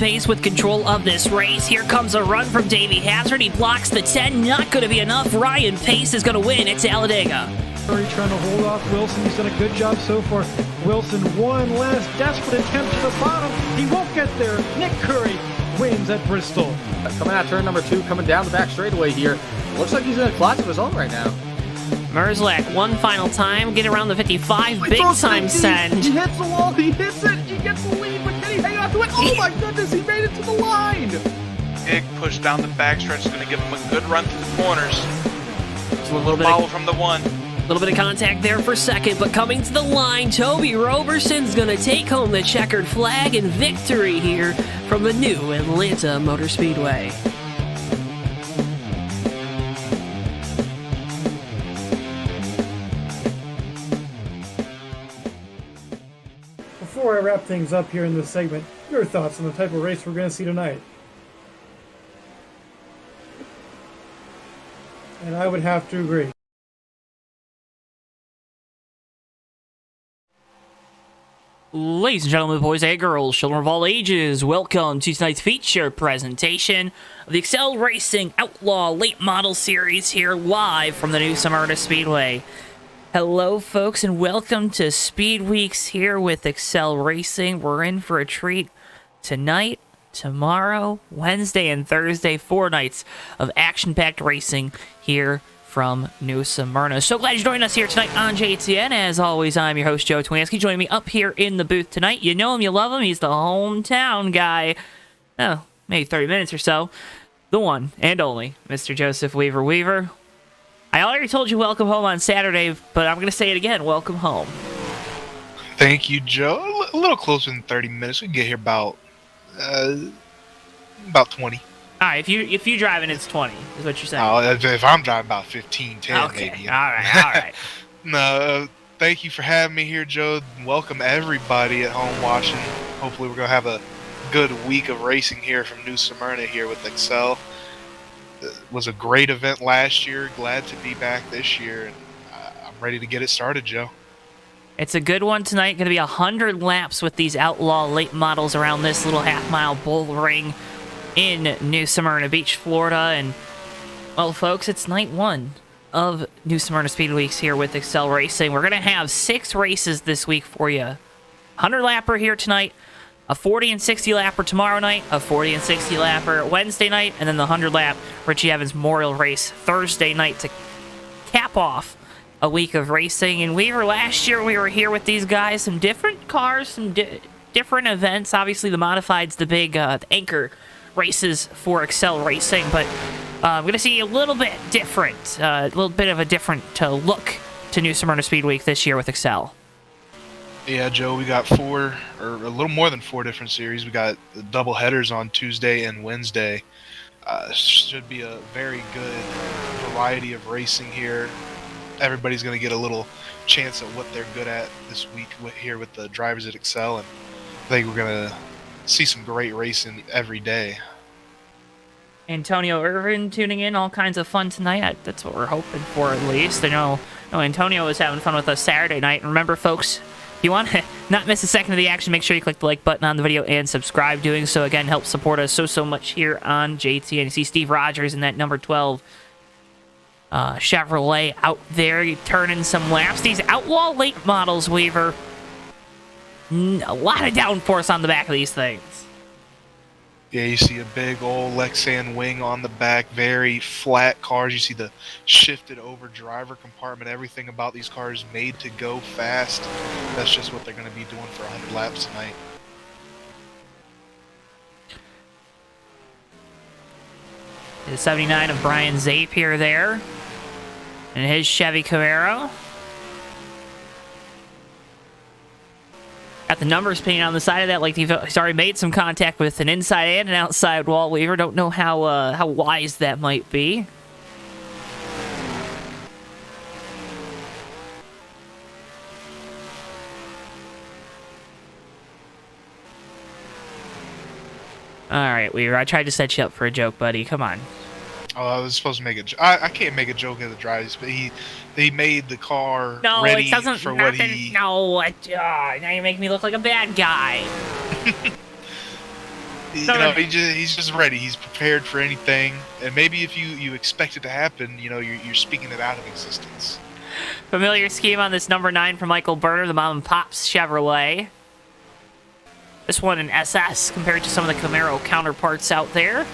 pace with control of this race. Here comes a run from Davey Hazard. He blocks the 10. Not going to be enough. Ryan Pace is going to win at Talladega. Trying to hold off Wilson. He's done a good job so far. Wilson, one last desperate attempt to the bottom. He won't get there. Nick Curry wins at Bristol. Coming out turn number 2, coming down the back straightaway here. Looks like he's in a class of his own right now. Merzlak, one final time, get around the 55, big time send. He hits the wall, he hits it, he gets the lead, but can he hang on to it? Oh my goodness, he made it to the line! Big push down the backstretch is going to give him a good run through the corners. A little bit follow from the one. A little bit of contact there for second, but coming to the line, Toby Roberson's going to take home the checkered flag and victory here from the new Atlanta Motor Speedway. Before I wrap things up here in this segment, your thoughts on the type of race we're going to see tonight? And I would have to agree. Ladies and gentlemen, boys and girls, children of all ages, welcome to tonight's feature presentation of the Excel Racing Outlaw Late Model Series here live from the new Smyrna Speedway. Hello, folks, and welcome to Speedweeks here with Excel Racing. We're in for a treat tonight, tomorrow, Wednesday, and Thursday, 4 nights of action-packed racing here from New Smyrna. So glad you joined us here tonight on JTN. As always, I'm your host, Joe Twansky. Joining me up here in the booth tonight. You know him, you love him. He's the hometown guy. Oh, maybe 30 minutes or so. The one and only, Mr. Joseph Weaver. I already told you welcome home on Saturday, but I'm going to say it again. Welcome home. Thank you, Joe. A little closer than 30 minutes. We can get here about 20. All right, if you driving, it's 20, is what you're saying. Oh, if I'm driving, about 15, 10 okay. maybe. All right. No, thank you for having me here, Joe. Welcome everybody at home watching. Hopefully we're going to have a good week of racing here from New Smyrna here with Excel. It was a great event last year. Glad to be back this year, and I'm ready to get it started, Joe. It's a good one tonight. Going to be 100 laps with these Outlaw Late Models around this little half-mile bull ring in New Smyrna Beach, Florida. And, well, folks, it's night 1 of New Smyrna Speedweeks here with Excel Racing. We're going to have 6 races this week for you. 100-lapper here tonight, a 40 and 60 lapper tomorrow night, a 40 and 60 lapper Wednesday night, and then the 100-lap Richie Evans Memorial Race Thursday night to cap off a week of racing. And last year we were here with these guys, some different cars, some different events. Obviously, the Modified's the big anchor races for Excel Racing, but I'm going to see a little bit different, a little bit of a different look to New Smyrna Speedweek this year with Excel. Yeah, Joe, we got 4, or a little more than 4 different series. We got double headers on Tuesday and Wednesday. Should be a very good variety of racing here. Everybody's going to get a little chance at what they're good at this week here with the drivers at Excel, and I think we're going to see some great racing every day. Antonio Irvin tuning in, all kinds of fun tonight. That's what we're hoping for, at least. I know Antonio was having fun with us Saturday night. And remember, folks, if you want to not miss a second of the action, make sure you click the like button on the video and subscribe. Doing so, again, helps support us so much here on JT. And you see Steve Rogers in that number 12 Chevrolet out there turning some laps. These Outlaw Late Models, Weaver. A lot of downforce on the back of these things. Yeah, you see a big old Lexan wing on the back, very flat cars. You see the shifted over driver compartment. Everything about these cars made to go fast. That's just what they're going to be doing for 100 laps tonight. The 79 of Brian Zapier there. And his Chevy Camaro. Got the numbers painted on the side of that, like he's already made some contact with an inside and an outside wall, Weaver. Don't know how wise that might be. All right, Weaver. I tried to set you up for a joke, buddy. Come on. Oh, I was supposed to make a joke. I can't make a joke at the drives, but he made the car ready for what he... No, now you make me look like a bad guy. He's just ready. He's prepared for anything. And maybe if you expect it to happen, you're speaking it out of existence. Familiar scheme on this number 9 from Michael Berner, the Mom and Pops Chevrolet. This one an SS compared to some of the Camaro counterparts out there.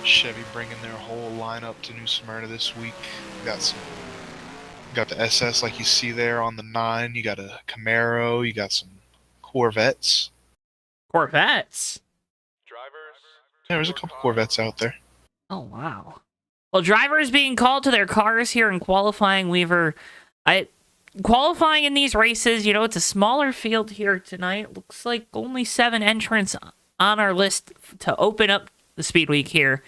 Chevy bringing their whole lineup to New Smyrna this week. Got the SS like you see there on the 9. You got a Camaro. You got some Corvettes. Corvettes? Yeah, there's a couple Corvettes out there. Oh, wow. Well, drivers being called to their cars here in qualifying, Weaver. Qualifying in these races, it's a smaller field here tonight. Looks like only 7 entrants on our list to open up the Speed Week here.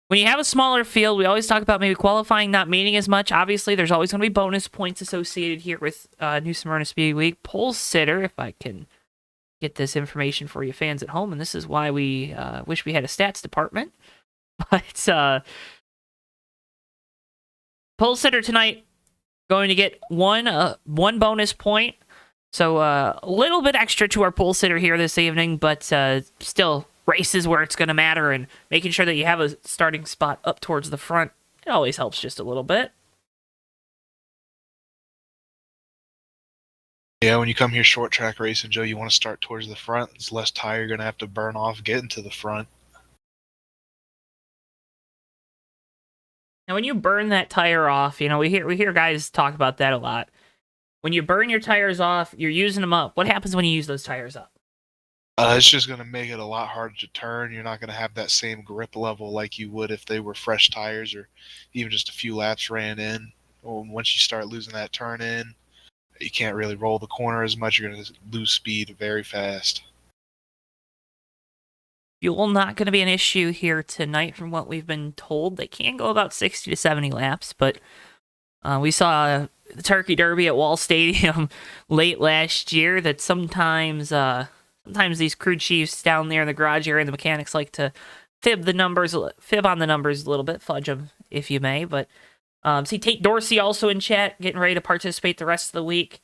When you have a smaller field, we always talk about maybe qualifying not meaning as much. Obviously, there's always going to be bonus points associated here with New Smyrna Speed Week. Pole sitter, if I can get this information for you fans at home, and this is why we wish we had a stats department. But pole sitter tonight going to get one bonus point. So a little bit extra to our pole sitter here this evening, but still races where it's going to matter, and making sure that you have a starting spot up towards the front, it always helps just a little bit. Yeah, when you come here short track racing, Joe, you want to start towards the front. It's less tire you're going to have to burn off getting to the front. Now, when you burn that tire off, we hear guys talk about that a lot. When you burn your tires off, you're using them up. What happens when you use those tires up? It's just going to make it a lot harder to turn. You're not going to have that same grip level like you would if they were fresh tires or even just a few laps ran in. Once you start losing that turn in, you can't really roll the corner as much. You're going to lose speed very fast. Fuel not going to be an issue here tonight from what we've been told. They can go about 60 to 70 laps, but we saw the Turkey Derby at Wall Stadium late last year that sometimes these crew chiefs down there in the garage area, the mechanics like to fib on the numbers a little bit, fudge them if you may. But see Tate Dorsey also in chat, getting ready to participate the rest of the week.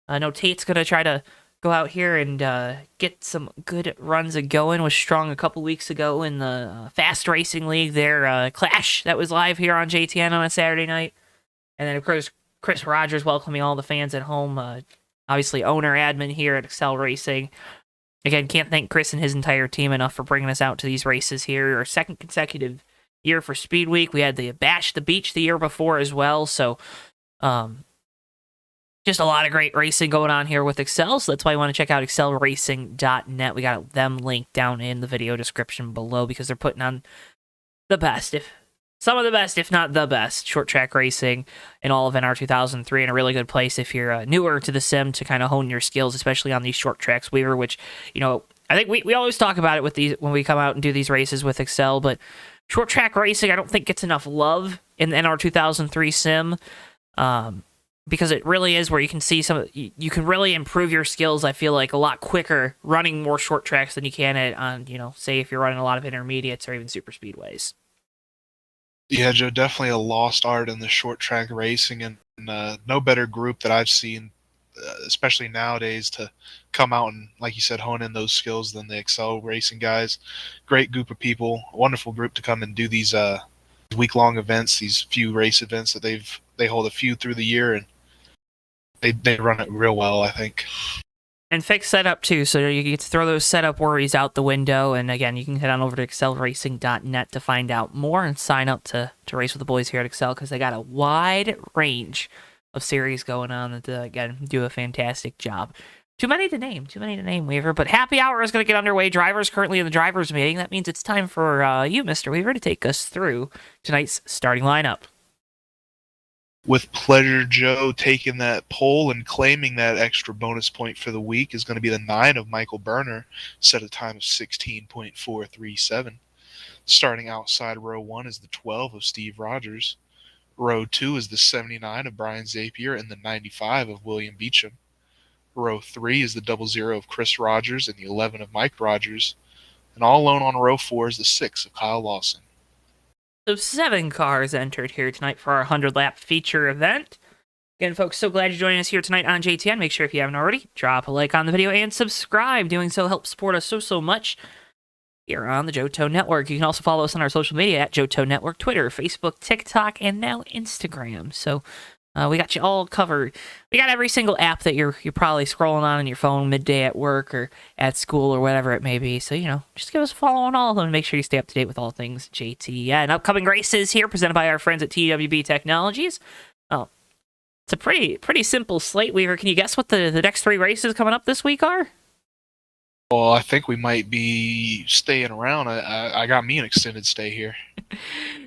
I know Tate's going to try to go out here and get some good runs going. Was strong a couple weeks ago in the Fast Racing League, their clash that was live here on JTN on a Saturday night. And then, of course, Chris Rogers welcoming all the fans at home. Obviously, owner, admin here at Excel Racing. Again, can't thank Chris and his entire team enough for bringing us out to these races here. Our second consecutive year for Speed Week. We had the Bash the Beach the year before as well. So, just a lot of great racing going on here with Excel. So that's why you want to check out excelracing.net. We got them linked down in the video description below because they're putting on some of the best, if not the best, short track racing in all of NR 2003, and a really good place if you're newer to the sim to kind of hone your skills, especially on these short tracks, Weaver, which, I think we always talk about it with these when we come out and do these races with Excel, but short track racing I don't think gets enough love in the NR 2003 sim, because it really is where you can see you can really improve your skills, I feel like, a lot quicker running more short tracks than you can on, say if you're running a lot of intermediates or even super speedways. Yeah, Joe, definitely a lost art in the short track racing, and no better group that I've seen, especially nowadays, to come out and, like you said, hone in those skills than the Excel Racing guys. Great group of people, wonderful group to come and do these week-long events, these few race events that they hold a few through the year, and they run it real well, I think. And fixed setup too, so you get to throw those setup worries out the window. And again, you can head on over to excelracing.net to find out more and sign up to race with the boys here at Excel, because they got a wide range of series going on that, again, do a fantastic job. Too many to name, Weaver. But happy hour is going to get underway. Drivers currently in the drivers meeting. That means it's time for you, Mr. Weaver, to take us through tonight's starting lineup. With pleasure, Joe. Taking that pole and claiming that extra bonus point for the week is going to be the 9 of Michael Berner, set a time of 16.437. Starting outside row 1 is the 12 of Steve Rogers. Row 2 is the 79 of Brian Zapier and the 95 of William Beecham. Row 3 is the 00 of Chris Rogers and the 11 of Mike Rogers. And all alone on row 4 is the 6 of Kyle Lawson. So 7 cars entered here tonight for our 100-lap feature event. Again, folks, so glad you're joining us here tonight on JTN. Make sure if you haven't already, drop a like on the video and subscribe. Doing so helps support us so much here on the Johto Network. You can also follow us on our social media at Johto Network, Twitter, Facebook, TikTok, and now Instagram. So we got you all covered. We got every single app that you're probably scrolling on your phone midday at work or at school or whatever it may be. So, just give us a follow on all of them and make sure you stay up to date with all things JTN. Upcoming races here presented by our friends at TWB Technologies. Oh, it's a pretty simple slate, Weaver. Can you guess what the next 3 races coming up this week are? Well, I think we might be staying around. I got me an extended stay here.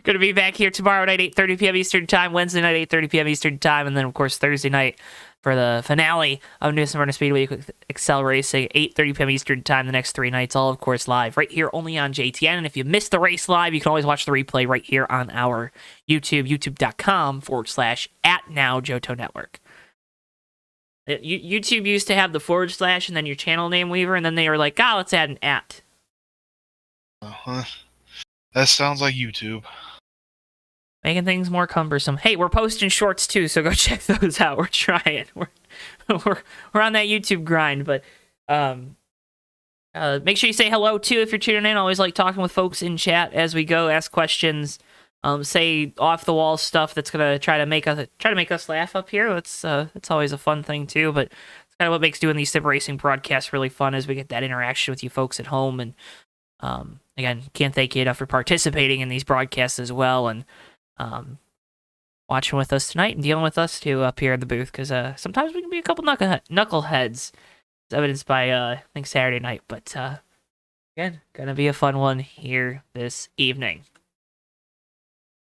Going to be back here tomorrow night, 8:30 p.m. Eastern Time, Wednesday night, 8:30 p.m. Eastern Time, and then, of course, Thursday night for the finale of New Smyrna Speedway Excel Racing, 8:30 p.m. Eastern Time, the next 3 nights, all, of course, live right here only on JTN. And if you missed the race live, you can always watch the replay right here on our YouTube, youtube.com/@NowJoto Network. YouTube used to have the / and then your channel name, Weaver, and then they were like, let's add an @ Uh-huh. That sounds like YouTube. Making things more cumbersome. Hey, we're posting shorts too, so go check those out. We're trying. We're on that YouTube grind, but make sure you say hello too if you're tuning in. I always like talking with folks in chat as we go. Ask questions. Say off the wall stuff that's gonna try to make us laugh up here. That's always a fun thing too. But it's kind of what makes doing these sim racing broadcasts really fun, as we get that interaction with you folks at home. And again, can't thank you enough for participating in these broadcasts as well, and watching with us tonight and dealing with us too up here in the booth, because sometimes we can be a couple knuckleheads, as evidenced by I think Saturday night. But again, gonna be a fun one here this evening.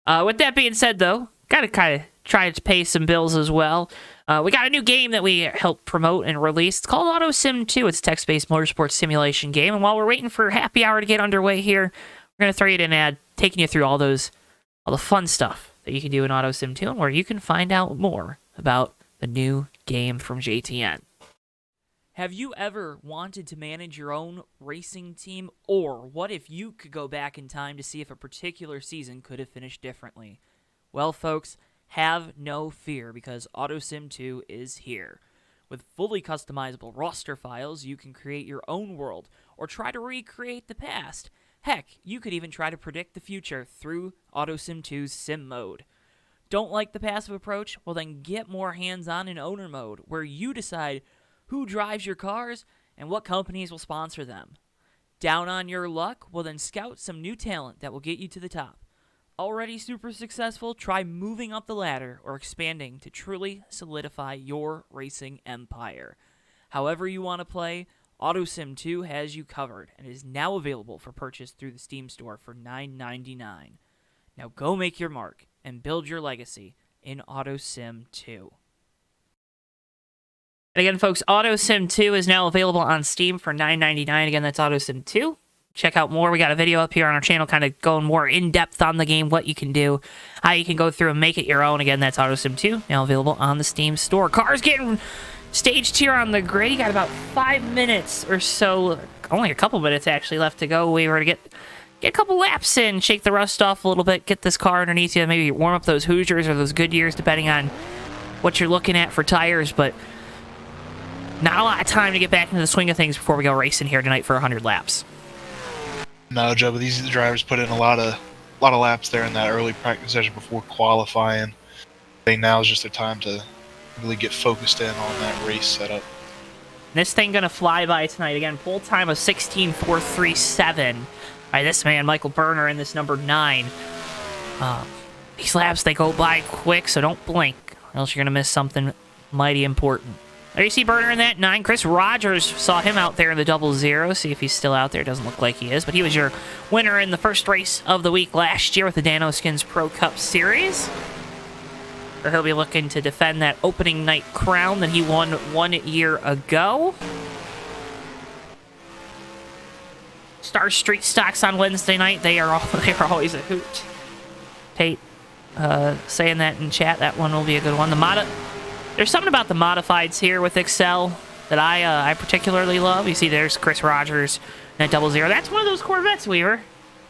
With that being said, though, gotta kind of try to pay some bills as well. We got a new game that we helped promote and release. It's called Auto Sim 2. It's a text-based motorsports simulation game. And while we're waiting for happy hour to get underway here, we're gonna throw you an ad taking you through all the fun stuff that you can do in Auto Sim 2, and where you can find out more about the new game from JTN. Have you ever wanted to manage your own racing team? Or what if you could go back in time to see if a particular season could have finished differently? Well, folks, have no fear, because Auto Sim 2 is here. With fully customizable roster files, you can create your own world or try to recreate the past. Heck, you could even try to predict the future through Auto Sim 2's Sim mode. Don't like the passive approach? Well, then get more hands-on in owner mode, where you decide who drives your cars and what companies will sponsor them. Down on your luck? Well, then scout some new talent that will get you to the top. Already super successful? Try moving up the ladder or expanding to truly solidify your racing empire. However you want to play, Auto Sim 2 has you covered and is now available for purchase through the Steam store for $9.99. Now go make your mark and build your legacy in Auto Sim 2. And again, folks, Auto Sim 2 is now available on Steam for $9.99. Again, that's Auto Sim 2. Check out more. We got a video up here on our channel kind of going more in-depth on the game, what you can do, how you can go through and make it your own. Again, that's Auto Sim 2, now available on the Steam store. Cars getting staged here on the grid. You got about 5 minutes or so, only a couple minutes actually left to go. We were to get a couple laps in, shake the rust off a little bit, get this car underneath you, maybe warm up those Hoosiers or those Goodyears, depending on what you're looking at for tires. But not a lot of time to get back into the swing of things before we go racing here tonight for 100 laps. No, Joe, but these drivers put in a lot of laps there in that early practice session before qualifying. I think now is just the time to really get focused in on that race setup. This thing gonna fly by tonight. Again, pole time of 16:437 by this man, Michael Berner, in this number 9. These laps, they go by quick, so don't blink, or else you're gonna miss something mighty important. There you see Berner in that 9. Chris Rogers, saw him out there in the 00. See if he's still out there. Doesn't look like he is, but he was your winner in the first race of the week last year with the Dano Skins Pro Cup Series. So he'll be looking to defend that opening night crown that he won 1 year ago. Star Street stocks on Wednesday night. They are always a hoot. Tate saying that in chat. That one will be a good one. There's something about the modifieds here with Excel that I particularly love. You see there's Chris Rogers in that 00. That's one of those Corvettes, Weaver.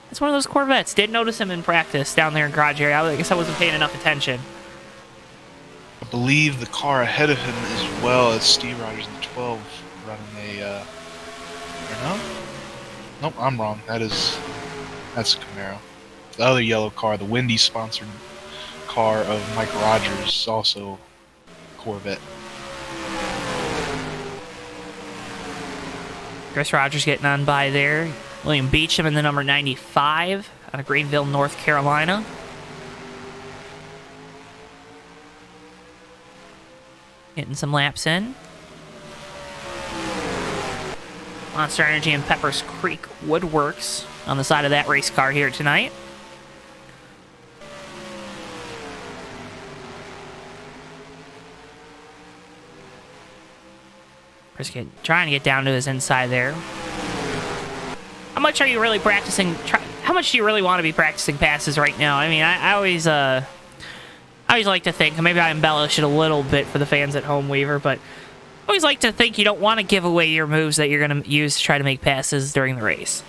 That's one of those Corvettes. Did notice him in practice down there in garage area. I guess I wasn't paying enough attention. believe the car ahead of him as well as Steve Rogers in the 12 running a, or no? Nope, I'm wrong. That's a Camaro. The other yellow car, the Wendy's sponsored car of Mike Rogers, also Corvette. Chris Rogers getting on by there. William Beecham in the number 95 out of Greenville, North Carolina. Getting some laps in. Monster Energy and Peppers Creek Woodworks on the side of that race car here tonight. Chris trying to get down to his inside there. How much are you really practicing? How much do you really want to be practicing passes right now? I mean, I always like to think, maybe I embellish it a little bit for the fans at home, Weaver, but I always like to think you don't want to give away your moves that you're going to use to try to make passes during the race.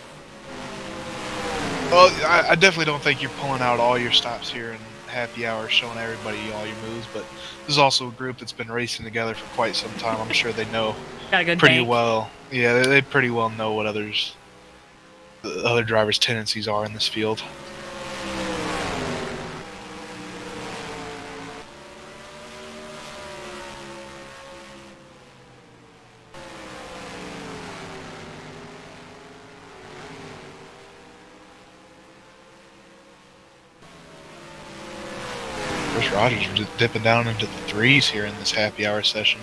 Well, I definitely don't think you're pulling out all your stops here in happy hour, showing everybody all your moves, but this is also a group that's been racing together for quite some time. I'm sure they know Got a good pretty bank. well. Yeah, they pretty well know what the other drivers' tendencies are in this field. Chris Rogers was just dipping down into the threes here in this happy hour session.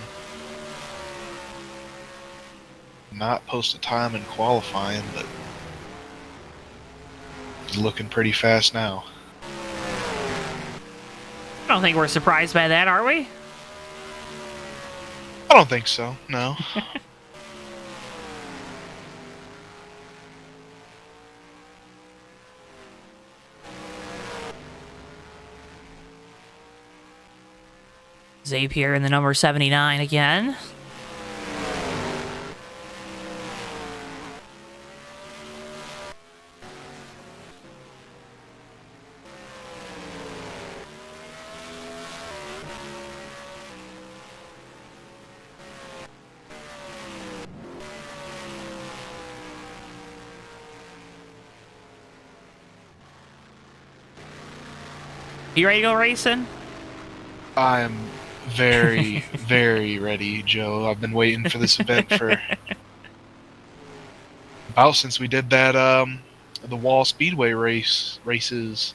Not post a time in qualifying, but he's looking pretty fast now. I don't think we're surprised by that, are we? I don't think so, no. Zapier in the number 79 again. You ready to go racing? I am very, very ready, Joe. I've been waiting for this event for about since we did that the Wall Speedway races.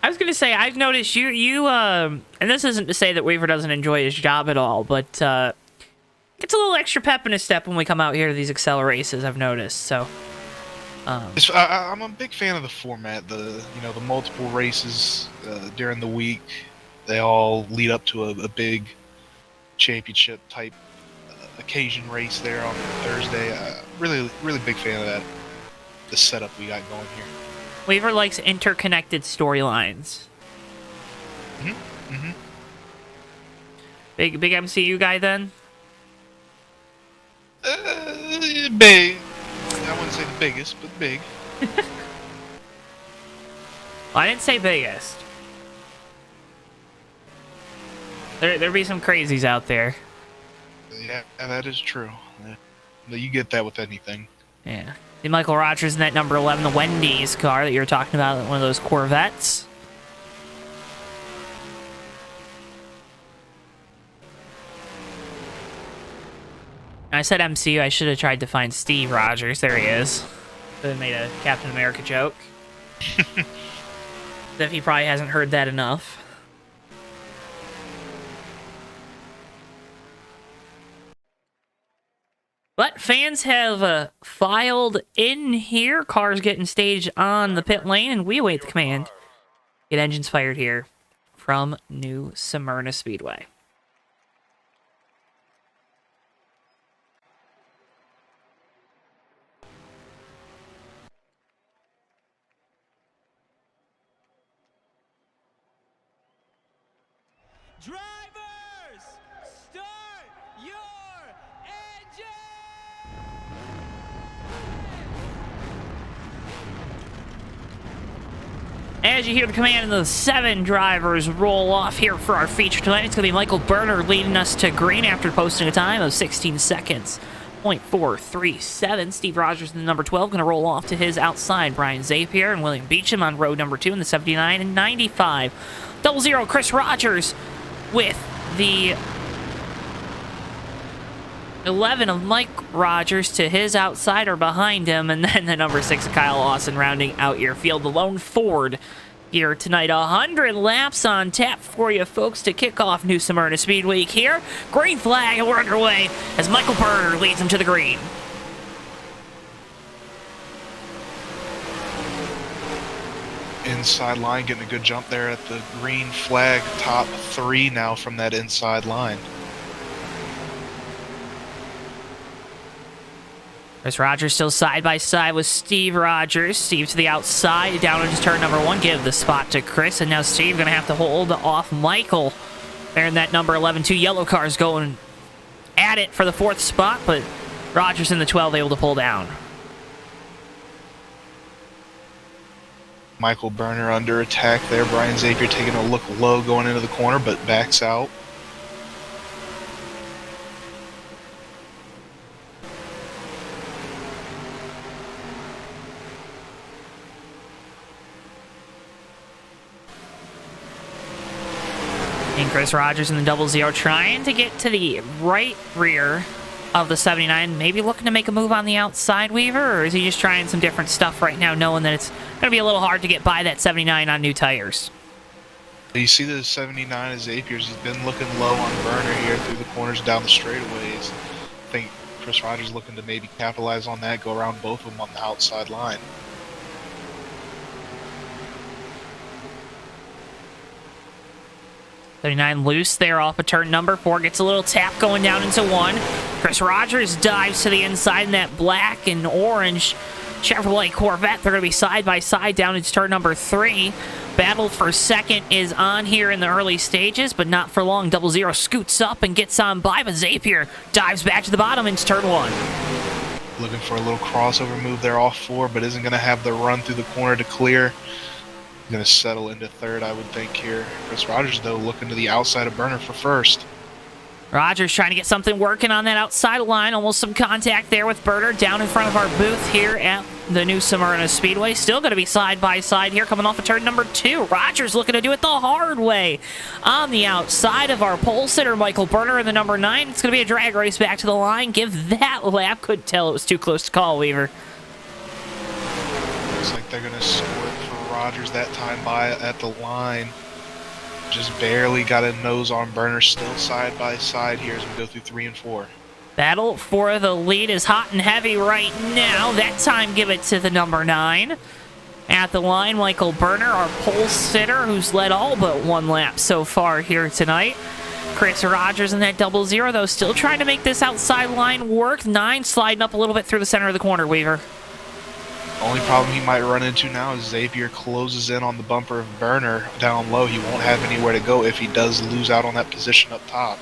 I was gonna say, I've noticed you and this isn't to say that Weaver doesn't enjoy his job at all, but gets a little extra pep in his step when we come out here to these Excel races, I've noticed. So I'm a big fan of the format, the multiple races during the week. They all lead up to a big championship type occasion race there on Thursday. Really big fan of that. The setup we got going here. Weaver likes interconnected storylines. Big MCU guy then? Big. I wouldn't say the biggest, but big. Well, I didn't say biggest. There be some crazies out there. Yeah, that is true. Yeah. You get that with anything. Yeah. See Michael Rogers in that number 11, the Wendy's car that you were talking about, one of those Corvettes. I said MCU, I should have tried to find Steve Rogers. There he is. Could have made a Captain America joke. If he probably hasn't heard that enough. But fans have filed in here. Cars getting staged on the pit lane, and we await the command. Get engines fired here from New Smyrna Speedway. Drivers, start your engine! As you hear the command of the 7 drivers roll off here for our feature tonight, it's going to be Michael Berner leading us to green after posting a time of 16 seconds. 0.437. Steve Rogers in the number 12 going to roll off to his outside. Brian Zapier and William Beecham on row number 2 in the 79 and 95. 00 Chris Rogers with the 11 of Mike Rogers to his outside or behind him, and then the number 6 of Kyle Lawson rounding out your field. The lone Ford here tonight. 100 laps on tap for you folks to kick off New Smyrna Speedweek here. Green flag, and we're underway as Michael Berner leads him to the green. Inside line, getting a good jump there at the green flag. Top 3 now from that inside line. Chris Rogers still side by side with Steve Rogers. Steve to the outside, down into turn number 1. Give the spot to Chris, and now Steve going to have to hold off Michael. There in that number 11, 2 yellow cars going at it for the 4th spot, but Rogers in the 12 able to pull down. Michael Berner under attack there. Brian Zapier taking a look low going into the corner, but backs out. And Chris Rogers in the 00 trying to get to the right rear of the 79. Maybe looking to make a move on the outside, Weaver, or is he just trying some different stuff right now, knowing that it's going to be a little hard to get by that 79 on new tires? You see the 79 as Zapier's. He's been looking low on Berner here through the corners down the straightaways. I think Chris Rogers looking to maybe capitalize on that, go around both of them on the outside line. 39 loose there off of turn number 4. Gets a little tap going down into 1. Chris Rogers dives to the inside in that black and orange Chevrolet Corvette. They're going to be side by side down into turn number 3. Battle for second is on here in the early stages, but not for long. 00 scoots up and gets on by, but Zapier dives back to the bottom into turn 1. Looking for a little crossover move there off 4, but isn't going to have the run through the corner to clear. Going to settle into 3rd, I would think, here. Chris Rogers, though, looking to the outside of Berner for 1st. Rogers trying to get something working on that outside line. Almost some contact there with Berner down in front of our booth here at the New Smyrna Speedway. Still going to be side by side here coming off of turn number 2. Rogers looking to do it the hard way. On the outside of our pole sitter, Michael Berner in the number 9. It's going to be a drag race back to the line. Give that lap. Couldn't tell it was too close to call, Weaver. Looks like they're going to score it for Rogers that time by at the line. Just barely got a nose on Berner, still side by side here as we go through 3 and 4. Battle for the lead is hot and heavy right now. That time, give it to the number 9. At the line, Michael Berner, our pole sitter, who's led all but 1 lap so far here tonight. Chris Rogers in that 00, though, still trying to make this outside line work. 9 sliding up a little bit through the center of the corner, Weaver. Only problem he might run into now is Zapier closes in on the bumper of Berner down low. He won't have anywhere to go if he does lose out on that position up top.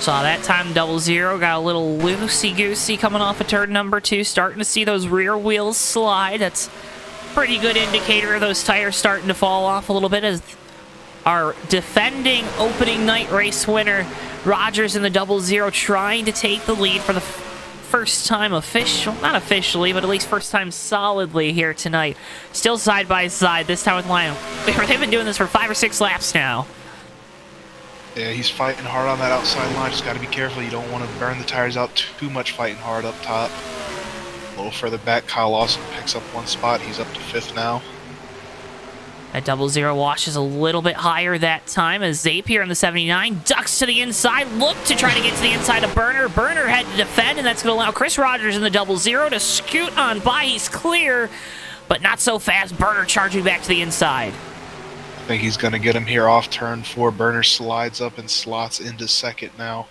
Saw that time 00, got a little loosey-goosey coming off of turn number 2, starting to see those rear wheels slide. That's a pretty good indicator of those tires starting to fall off a little bit as our defending opening night race winner, Rogers in the 00, trying to take the lead for the first time not officially, but at least first time solidly here tonight. Still side by side, this time with Lionel. They've been doing this for 5 or 6 laps now. Yeah, he's fighting hard on that outside line. Just got to be careful. You don't want to burn the tires out too much fighting hard up top. A little further back, Kyle Lawson picks up 1 spot. He's up to 5th now. That 00 washes a little bit higher that time as Zapier in the 79 ducks to the inside, look to try to get to the inside of Berner. Berner had to defend, and that's going to allow Chris Rogers in the 00 to scoot on by. He's clear, but not so fast. Berner charging back to the inside. I think he's going to get him here off turn 4. Berner slides up and slots into 2nd now.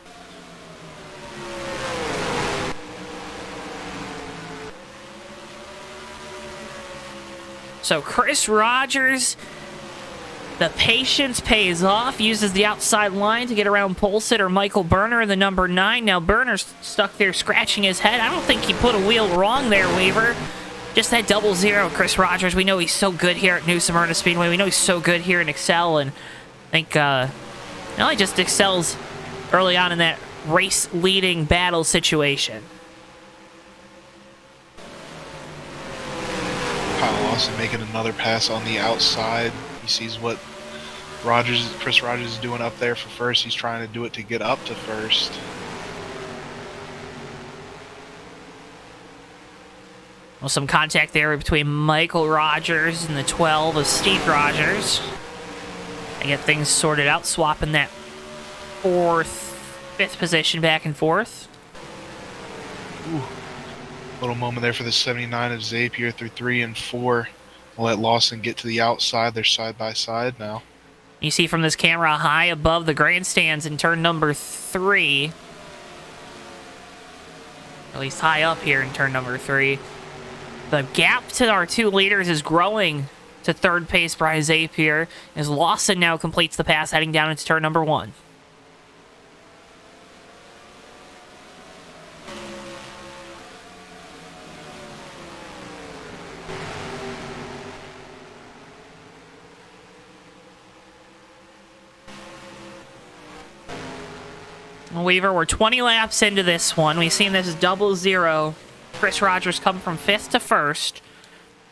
So Chris Rogers, the patience pays off, uses the outside line to get around pole sitter Michael Berner in the number 9. Now Berner's stuck there scratching his head. I don't think he put a wheel wrong there, Weaver. just that 0-0, Chris Rogers. We know he's so good here at New Smyrna Speedway. We know he's so good here in Excel, and I think he just excels early on in that race-leading battle situation. Kyle Lawson making another pass on the outside. He sees what Chris Rogers is doing up there for first. He's trying to do it to get up to first. Well, some contact there between Michael Rogers and the 12 of Steve Rogers. I get things sorted out, swapping that 4th, 5th position back and forth. Ooh. Little moment there for the 79 of Zapier through 3 and 4. We'll let Lawson get to the outside. They're side by side now. You see from this camera high above the grandstands in turn number 3. At least high up here in turn number 3. The gap to our 2 leaders is growing to 3rd place Brian Zapier, as Lawson now completes the pass heading down into turn number 1. Weaver, we're 20 laps into this one. We've seen this 0-0. Chris Rogers come from 5th to 1st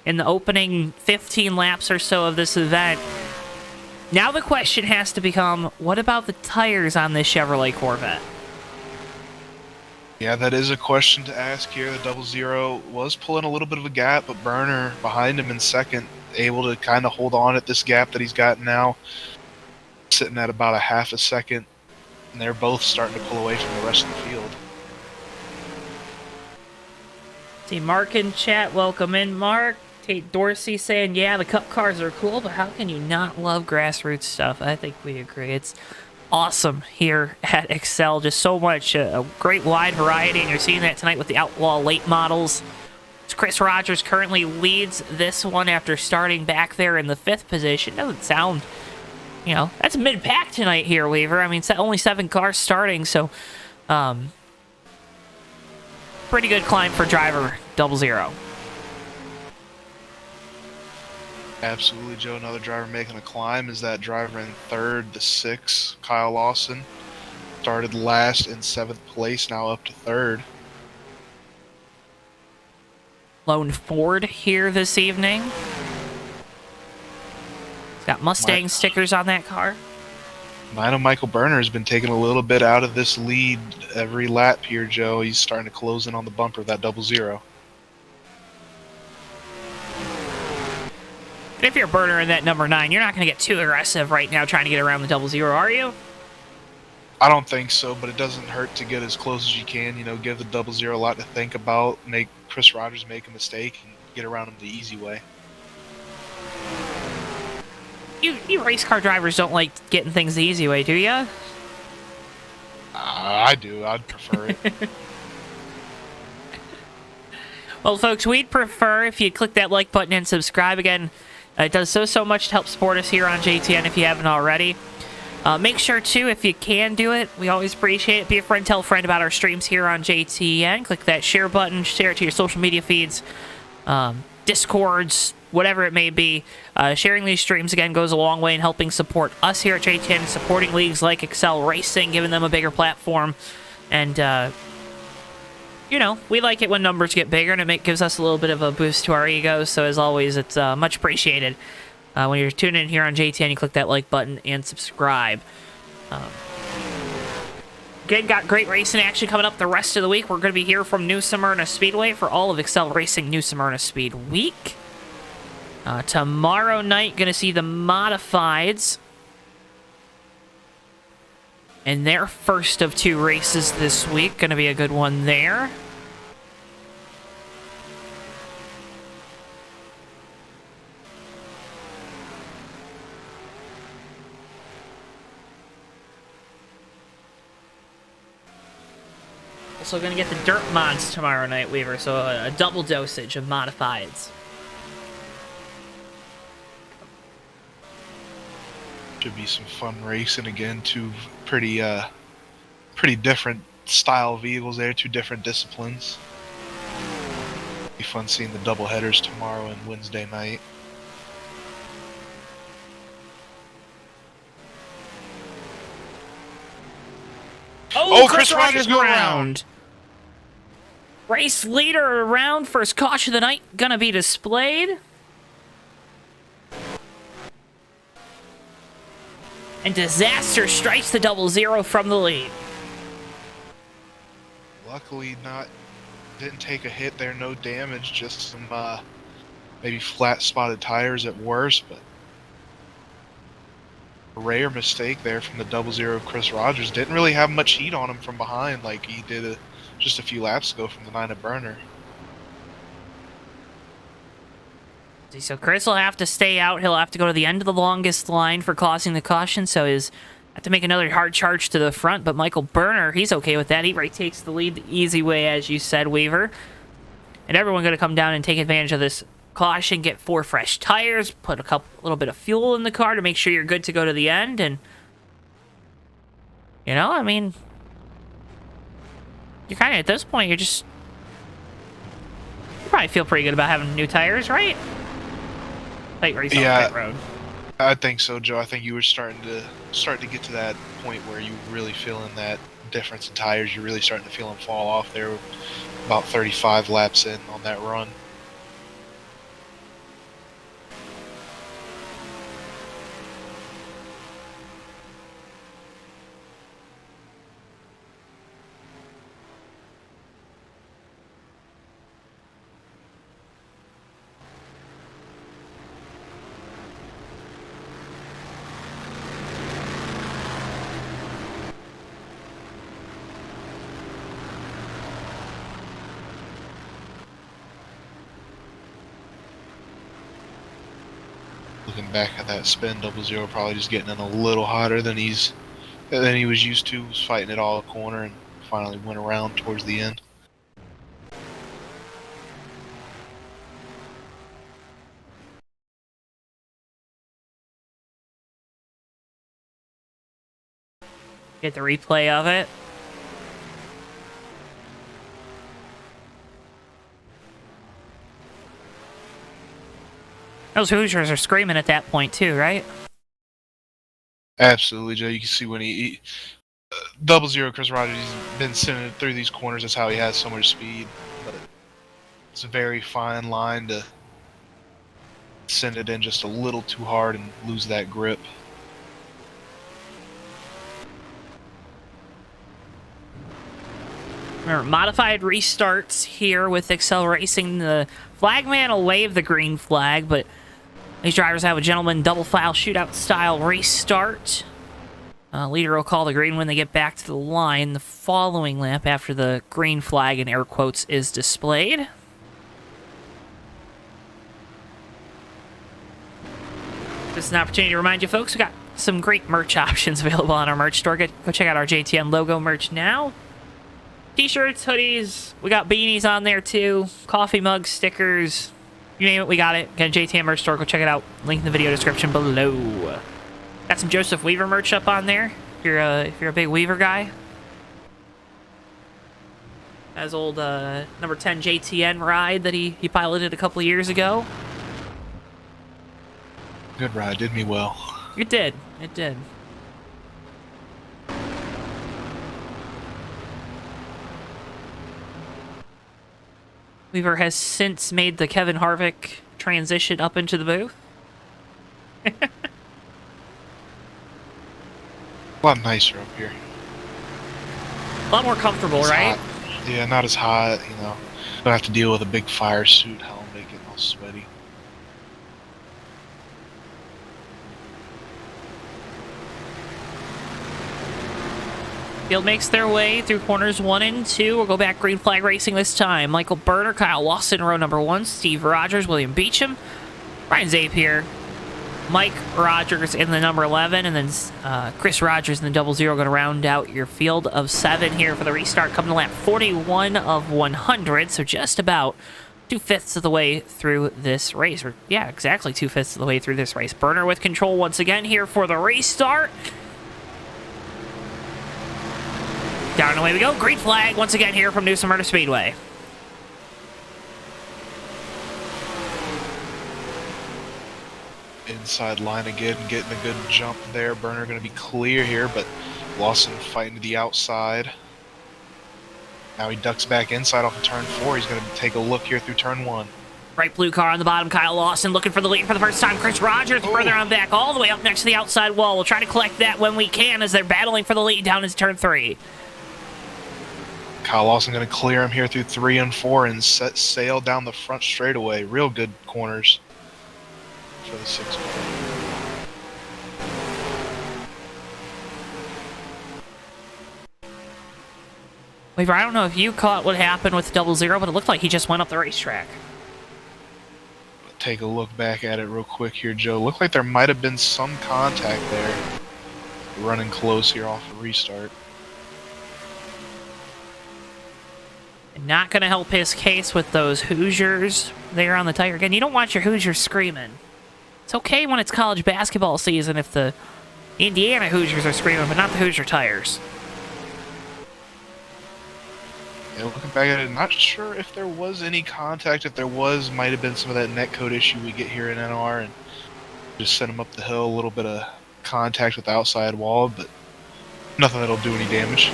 in the opening 15 laps or so of this event. Now the question has to become, what about the tires on this Chevrolet Corvette? Yeah, that is a question to ask here. The 0-0 was pulling a little bit of a gap, but Burner behind him in 2nd, able to kind of hold on at this gap that he's got now, sitting at about a half a second. And they're both starting to pull away from the rest of the field. See Mark in chat. Welcome in, Mark. Tate Dorsey saying, yeah, the cup cars are cool, but how can you not love grassroots stuff? I think we agree. It's awesome here at Excel. Just so much, a great wide variety, and you're seeing that tonight with the Outlaw Late Models. Chris Rogers currently leads this one after starting back there in the 5th position. Doesn't sound... that's mid-pack tonight here, Weaver. I mean, only 7 cars starting, so pretty good climb for driver 0-0. Absolutely, Joe. Another driver making a climb is that driver in 3rd, the 6, Kyle Lawson. Started last in 7th place, now up to 3rd. Lone Ford here this evening. Got Mustang stickers on that car. I know Michael Burner has been taking a little bit out of this lead every lap here, Joe. He's starting to close in on the bumper of that 0-0. If you're Burner in that number 9, you're not going to get too aggressive right now trying to get around the 0-0, are you? I don't think so, but it doesn't hurt to get as close as you can. Give the 0-0 a lot to think about. Make Chris Rogers make a mistake and get around him the easy way. You race car drivers don't like getting things the easy way, do ya? I do. I'd prefer it. Well, folks, we'd prefer if you click that like button and subscribe again. It does so much to help support us here on JTN if you haven't already. Make sure, too, if you can do it, we always appreciate it. Be a friend, tell a friend about our streams here on JTN. Click that share button, share it to your social media feeds, Discords, whatever it may be. Sharing these streams, again, goes a long way in helping support us here at JTN and supporting leagues like Excel Racing, giving them a bigger platform. And, we like it when numbers get bigger, and it gives us a little bit of a boost to our egos. So, as always, it's much appreciated. When you're tuning in here on JTN, you click that like button and subscribe. Again, got great racing action coming up the rest of the week. We're going to be here from New Smyrna Speedway for all of Excel Racing New Smyrna Speed Week. Tomorrow night, going to see the Modifieds in their first of 2 races this week. Going to be a good one there. Also going to get the dirt mods tomorrow night, Weaver, so a double dosage of Modifieds. Should be some fun racing again. 2 pretty different style vehicles there, 2 different disciplines. Be fun seeing the double headers tomorrow and Wednesday night. Oh, Chris Rogers go around. Race leader around. First caution of the night gonna be displayed. And Disaster strikes the 0-0 from the lead. Luckily, didn't take a hit there, no damage, just some maybe flat spotted tires at worst, but a rare mistake there from the 0-0 of Chris Rogers. Didn't really have much heat on him from behind like he did just a few laps ago from the 9 burner. So Chris will have to stay out. He'll have to go to the end of the longest line for causing the caution, so he's have to make another hard charge to the front, but Michael Berner, he's okay with that. He takes the lead the easy way, as you said, Weaver. And everyone going to come down and take advantage of this caution, get 4 fresh tires, put a little bit of fuel in the car to make sure you're good to go to the end, and you know, I mean, you're kind of at this point, you probably feel pretty good about having new tires, right? Tight race on the pit road. I think so, Joe. I think you were starting to get to that point where you really feeling that difference in tires. You're really starting to feel them fall off there about 35 laps in on that run. Looking back at that spin, 0-0 probably just getting in a little hotter than he was used to. Was fighting it all a corner and finally went around towards the end. Get the replay of it. Those Hoosiers are screaming at that point too, right? Absolutely, Joe. You can see when he 0-0 Chris Rogers, he's been sending it through these corners. That's how he has so much speed. But it's a very fine line to send it in just a little too hard and lose that grip. Remember, modified restarts here with Excel Racing. The flagman will wave the green flag, but these drivers have a gentleman double file shootout style restart. Leader will call the green when they get back to the line the following lap after the green flag in air quotes is displayed. This is an opportunity to remind you folks, we got some great merch options available on our merch store. Go check out our JTM logo merch now. T-shirts, hoodies, we got beanies on there too, coffee mugs, stickers, you name it, we got it. Got a JTM merch store, go check it out. Link in the video description below. Got some Joseph Weaver merch up on there, if you're a big Weaver guy. As old number 10 JTN ride that he piloted a couple of years ago. Good ride, did me well. It did. Weaver has since made the Kevin Harvick transition up into the booth. A lot nicer up here. A lot more comfortable, It's right? hot. Yeah, not as hot, you know. Don't have to deal with a big fire suit helmet getting all sweaty. Field makes their way through corners 1 and 2. We'll go back green flag racing this time. Michael Berner, Kyle Lawson, row number 1. Steve Rogers, William Beecham, Ryan Zapier, Mike Rogers in the number 11, and then Chris Rogers in the 0-0 going to round out your field of 7 here for the restart. Coming to lap 41 of 100, so just about 2/5 of the way through this race. Or, yeah, exactly 2/5 of the way through this race. Berner with control once again here for the restart. Down and away we go. Green flag once again here from New Smyrna Speedway. inside line again, getting a good jump there. Burner going to be clear here, but Lawson fighting to the outside. Now he ducks back inside off of turn 4. He's going to take a look here through turn 1. Bright blue car on the bottom. Kyle Lawson looking for the lead for the first time. Chris Rogers further on back, all the way up next to the outside wall. We'll try to collect that when we can as they're battling for the lead down into turn 3. Kyle Lawson going to clear him here through 3 and 4 and set sail down the front straightaway. Real good corners for the 6 car. Weaver, I don't know if you caught what happened with 00, but it looked like he just went up the racetrack. Take a look back at it real quick here, Joe. Looked like there might have been some contact there. Running close here off the restart. Not going to help his case with those Hoosiers there on the tire. Again, you don't want your Hoosiers screaming. It's okay when it's college basketball season if the Indiana Hoosiers are screaming, but not the Hoosier tires. Yeah, looking back at it, not sure if there was any contact. If there was, might have been some of that netcode issue we get here in NR and just send him up the hill. A little bit of contact with the outside wall, but nothing that'll do any damage.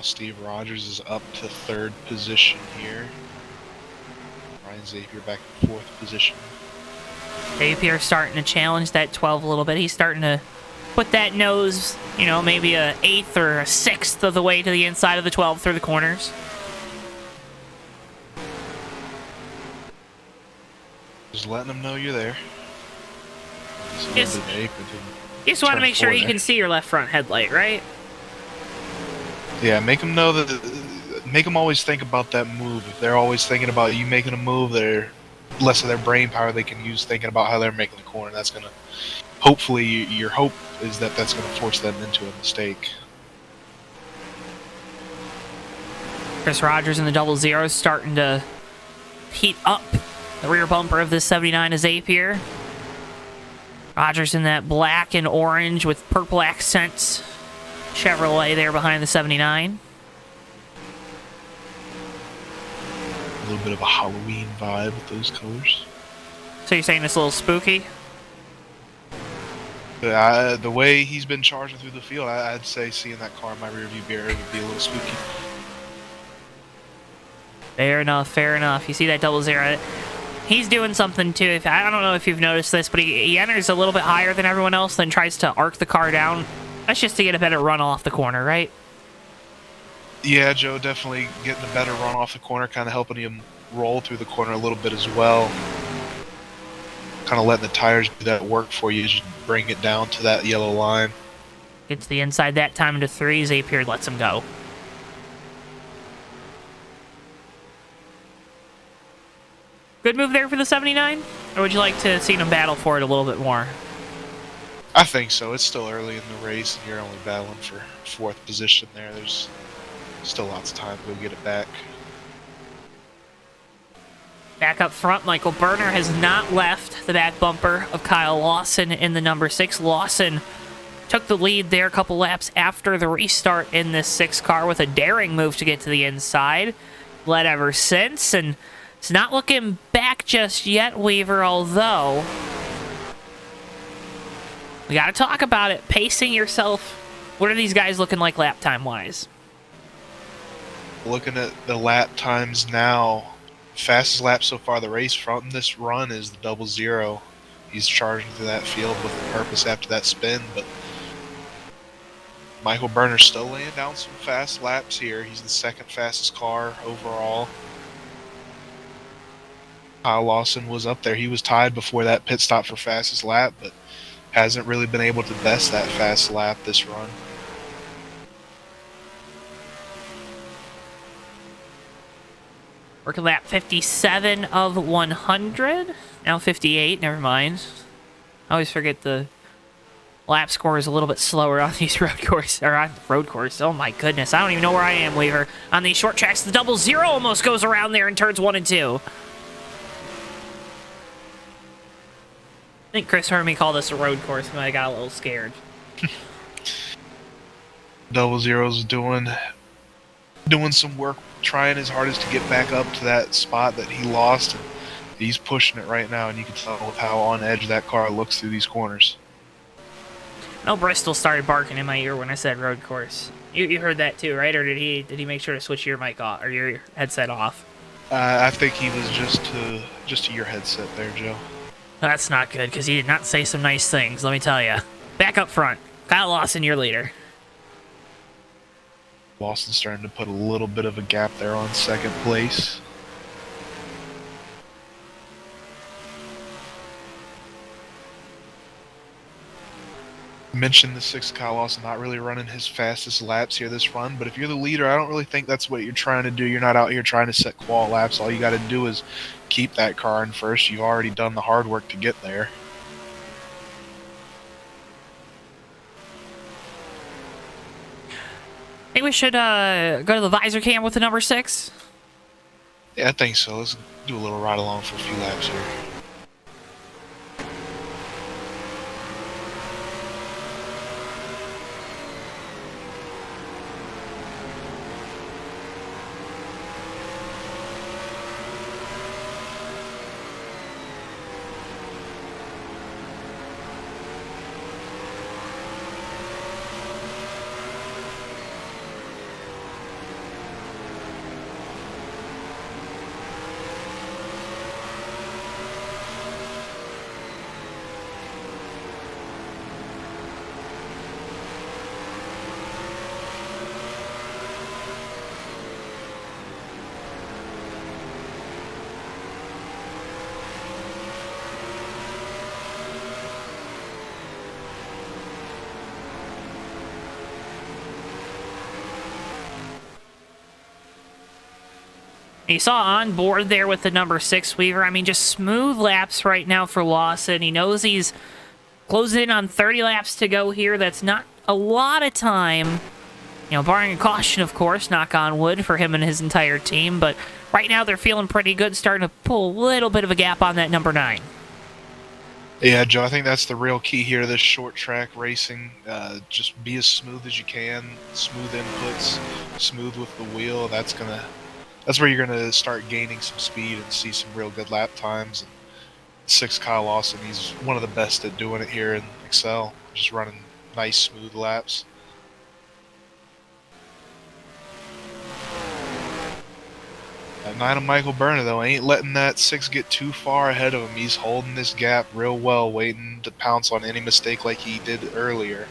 Steve Rogers is up to 3rd position here. Ryan Zapier back in 4th position. Zapier starting to challenge that 12 a little bit. He's starting to put that nose, you know, maybe a 8th or a 6th of the way to the inside of the 12 through the corners. Just letting them know you're there. Just want to make sure you can see your left front headlight, right? Yeah, make them know that. Make them always think about that move. If they're always thinking about you making a move, they're less of their brain power they can use thinking about how they're making the corner. That's gonna, hopefully, your hope is that that's gonna force them into a mistake. Chris Rogers in the 00 starting to heat up the rear bumper of this 79 is Zapier. Rogers in that black and orange with purple accents. Chevrolet there behind the 79. A little bit of a Halloween vibe with those colors. So you're saying it's a little spooky? The way he's been charging through the field, I'd say seeing that car in my rearview mirror would be a little spooky. Fair enough, fair enough. You see that 00. He's doing something too. I don't know if you've noticed this, but he enters a little bit higher than everyone else, then tries to arc the car down. That's just to get a better run off the corner, right? Yeah, Joe, definitely getting a better run off the corner, kind of helping him roll through the corner a little bit as well. Kind of letting the tires do that work for you as you bring it down to that yellow line. Gets the inside that time into 3. Zapier lets him go. Good move there for the 79? Or would you like to see him battle for it a little bit more? I think so. It's still early in the race, and you're only battling for 4th position there. There's still lots of time to go get it back. Back up front, Michael Berner has not left the back bumper of Kyle Lawson in the 6. Lawson took the lead there a couple laps after the restart in this 6 car with a daring move to get to the inside. Led ever since, and it's not looking back just yet, Weaver, although we got to talk about it. Pacing yourself. What are these guys looking like lap time-wise? Looking at the lap times now, fastest lap so far of the race from this run is the 00. He's charging through that field with a purpose after that spin, but Michael Berner's still laying down some fast laps here. He's the 2nd fastest car overall. Kyle Lawson was up there. He was tied before that pit stop for fastest lap, but hasn't really been able to best that fast lap this run. Working lap 57 of 100. Now 58, never mind. I always forget the lap score is a little bit slower on these road course, or on road course. Oh my goodness, I don't even know where I am, Weaver. On these short tracks, the 00 almost goes around there in turns 1 and 2. I think Chris heard me call this a road course, and I got a little scared. 00's doing some work, trying his hardest to get back up to that spot that he lost. And he's pushing it right now, and you can tell with how on edge that car looks through these corners. No, Bristol started barking in my ear when I said road course. You heard that too, right? Or did he make sure to switch your mic off or your headset off? I think he was just to your headset there, Joe. That's not good, because he did not say some nice things, let me tell you. Back up front. Kyle Lawson, your leader. Lawson's starting to put a little bit of a gap there on second place. Mentioned the 6 Kyle Lawson not really running his fastest laps here this run, but if you're the leader, I don't really think that's what you're trying to do. You're not out here trying to set qual laps. All you got to do is keep that car in first. You've already done the hard work to get there. I think we should go to the visor cam with the number 6. Yeah, I think so. Let's do a little ride along for a few laps here. You saw on board there with the number 6 Weaver. I mean, just smooth laps right now for Lawson. He knows he's closing in on 30 laps to go here. That's not a lot of time. You know, barring a caution, of course, knock on wood for him and his entire team. But right now they're feeling pretty good, starting to pull a little bit of a gap on that number 9. Yeah, Joe, I think that's the real key here to this short track racing. Just be as smooth as you can. Smooth inputs, smooth with the wheel. That's where you're gonna start gaining some speed and see some real good lap times. And 6 Kyle Lawson, he's one of the best at doing it here in Excel, just running nice smooth laps. That 9 of Michael Berner though ain't letting that 6 get too far ahead of him. He's holding this gap real well, waiting to pounce on any mistake like he did earlier.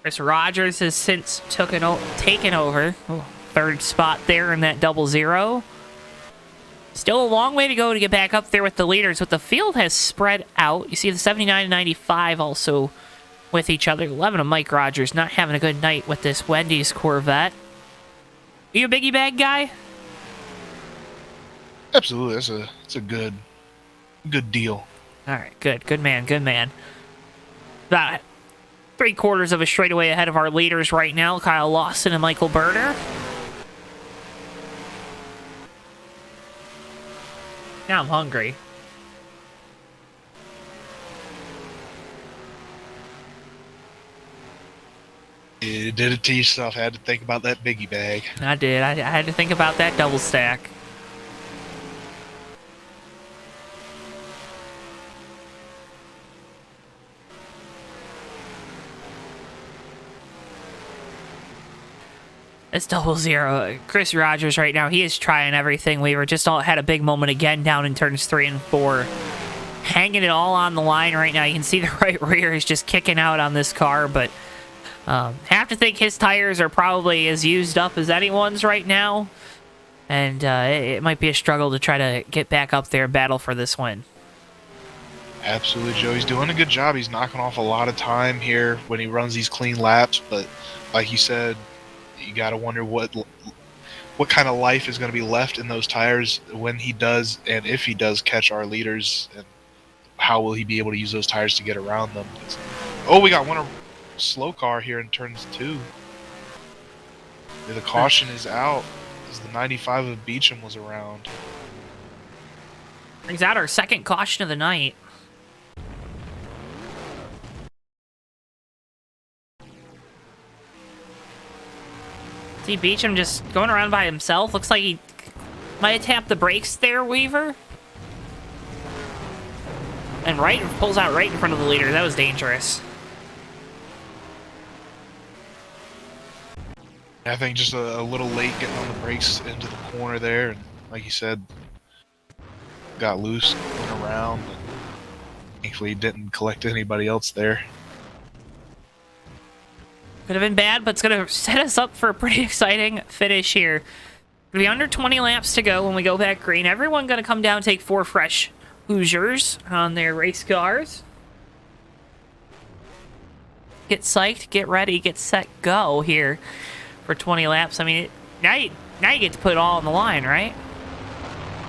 Chris Rogers has since taken over. Oh, 3rd spot there in that 00. Still a long way to go to get back up there with the leaders, but the field has spread out. You see the 79 and 95 also with each other. 11 of Mike Rogers not having a good night with this Wendy's Corvette. Are you a biggie bag guy? Absolutely, it's a good deal. All right, good man, good man. About 3/4 of a straightaway ahead of our leaders right now, Kyle Lawson and Michael Berner. Now I'm hungry. You did it to yourself. Had to think about that biggie bag. I did. I had to think about that double stack. It's 00. Chris Rogers right now, he is trying everything. We were just had a big moment again down in turns 3 and 4. Hanging it all on the line right now. You can see the right rear is just kicking out on this car, but have to think his tires are probably as used up as anyone's right now. And it might be a struggle to try to get back up there and battle for this win. Absolutely, Joe. He's doing a good job. He's knocking off a lot of time here when he runs these clean laps, but like you said, you got to wonder what what kind of life is going to be left in those tires when he does, and if he does catch our leaders, and how will he be able to use those tires to get around them? Oh, we got one slow car here in turns 2. The caution is out as the 95 of Beecham was around. Brings out our second caution of the night. See Beecham just going around by himself. Looks like he might have tapped the brakes there, Weaver. And pulls out right in front of the leader. That was dangerous. I think just a little late getting on the brakes into the corner there, and like you said, got loose, went around, and thankfully didn't collect anybody else there. Could have been bad, but it's going to set us up for a pretty exciting finish here. Going to be under 20 laps to go when we go back green. Everyone going to come down and take 4 fresh Hoosiers on their race cars. Get psyched, get ready, get set, go here for 20 laps. I mean, now you get to put it all on the line, right?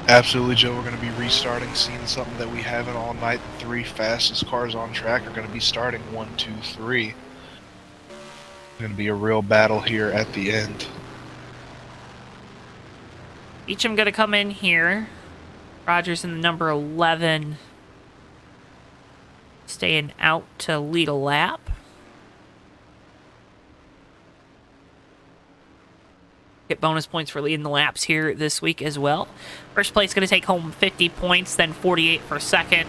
Absolutely, Joe. We're going to be restarting, seeing something that we haven't all night. The 3 fastest cars on track are going to be starting 1, 2, 3. It's going to be a real battle here at the end. Beecham going to come in here. Rogers in the number 11. Staying out to lead a lap. Get bonus points for leading the laps here this week as well. First place going to take home 50 points, then 48 for second.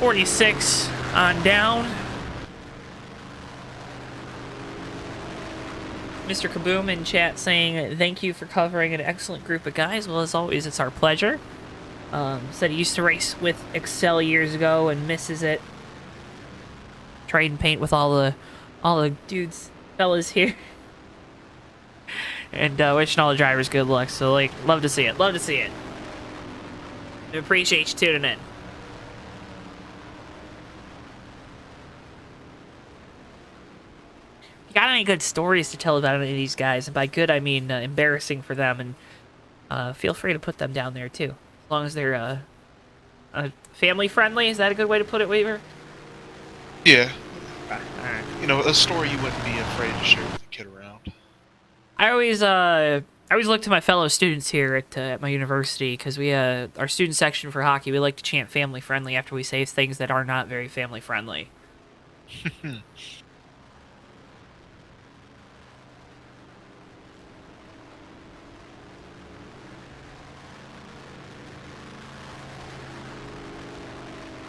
46 on down. Mr. Kaboom in chat saying, thank you for covering an excellent group of guys. Well, as always, it's our pleasure. Said he used to race with Excel years ago and misses it. Trading paint with all the dudes, fellas here. And wishing all the drivers good luck. So, like, love to see it. Love to see it. We appreciate you tuning in. If you got any good stories to tell about any of these guys, and by good I mean embarrassing for them, and feel free to put them down there too. As long as they're family friendly. Is that a good way to put it, Weaver? Yeah. All right. You know, a story you wouldn't be afraid to share with a kid around. I always look to my fellow students here at my university, because we our student section for hockey, we like to chant family friendly after we say things that are not very family friendly.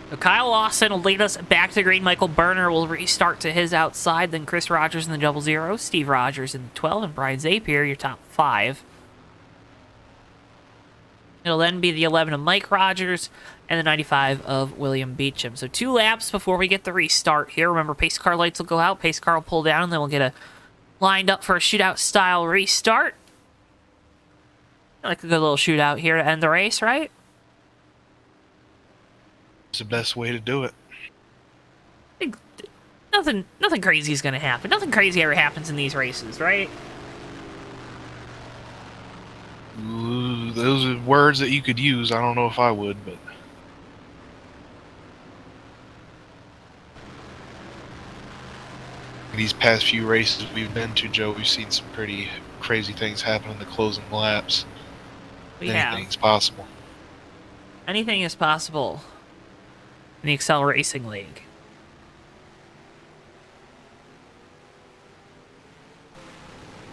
So Kyle Lawson will lead us back to green. Michael Berner will restart to his outside. Then Chris Rogers in the 00, Steve Rogers in the 12, and Brian Zapier, your top 5. It'll then be the 11 of Mike Rogers and the 95 of William Beecham. So 2 laps before we get the restart here. Remember, pace car lights will go out. Pace car will pull down, and then we'll get lined up for a shootout-style restart. Like a good little shootout here to end the race, right? It's the best way to do it. Nothing crazy is going to happen. Nothing crazy ever happens in these races, right? Ooh, those are words that you could use. I don't know if I would, but... These past few races we've been to, Joe, we've seen some pretty crazy things happen in the closing laps. Anything's possible. Anything is possible in the Excel Racing League.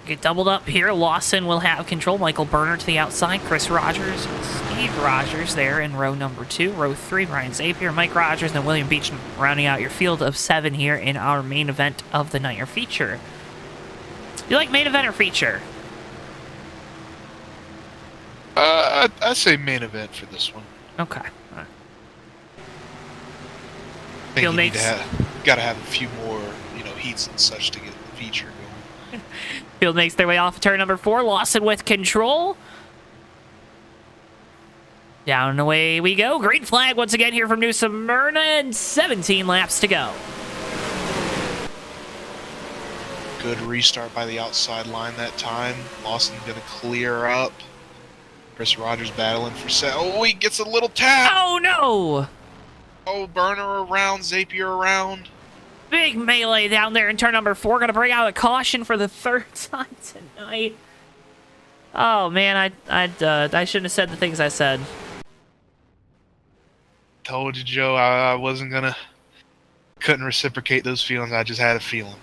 Get doubled up here. Lawson will have control. Michael Berner to the outside. Chris Rogers, Steve Rogers there in row number 2. Row 3, Brian Zapier, Mike Rogers, and William Beecham rounding out your field of 7 here in our main event of the night, or feature. You like main event or feature? I'd say main event for this one. Okay. All right. I think gotta have a few more, heats and such to get the feature going. Field makes their way off of turn number 4. Lawson with control. Down and away we go. Green flag once again here from New Smyrna, and 17 laps to go. Good restart by the outside line that time. Lawson gonna clear up. Chris Rogers battling for set. Oh, he gets a little tap. Oh, no! Oh, Burner around, Zapier around. Big melee down there in turn number 4. Gonna bring out a caution for the 3rd time tonight. Oh, man, I shouldn't have said the things I said. Told you, Joe, I wasn't gonna... Couldn't reciprocate those feelings. I just had a feeling.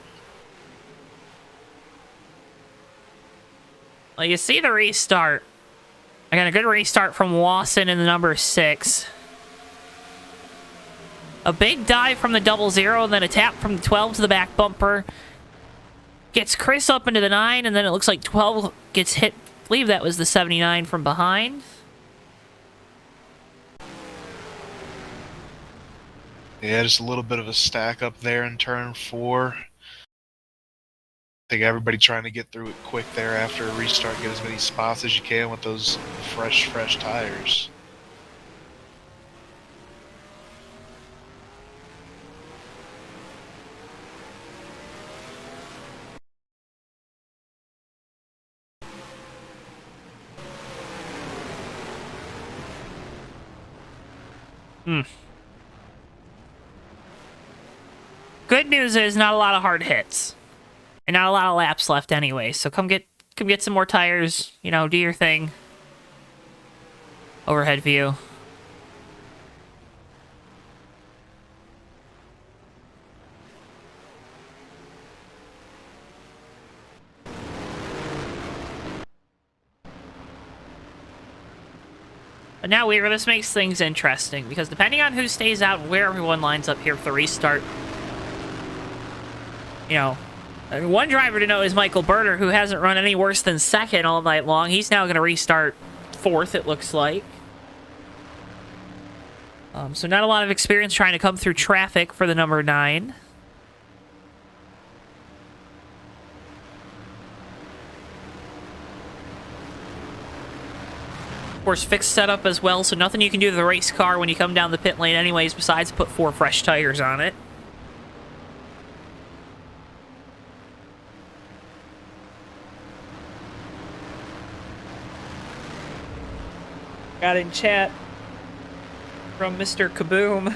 Well, you see the restart. I got a good restart from Lawson in the number 6. A big dive from the 00, and then a tap from the 12 to the back bumper. Gets Chris up into the 9, and then it looks like 12 gets hit. I believe that was the 79 from behind. Yeah, just a little bit of a stack up there in turn 4. I think everybody trying to get through it quick there after a restart, get as many spots as you can with those fresh tires. Good news is not a lot of hard hits. And not a lot of laps left anyway, so come get some more tires, you know, do your thing. Overhead view. But now, Weaver, this makes things interesting, because depending on who stays out, where everyone lines up here for the restart, you know, one driver to know is Michael Berner, who hasn't run any worse than 2nd all night long. He's now going to restart 4th, it looks like. So not a lot of experience trying to come through traffic for the number 9. Of course, fixed setup as well, so nothing you can do to the race car when you come down the pit lane anyways, besides put 4 fresh tires on it. Got in chat from Mr. Kaboom.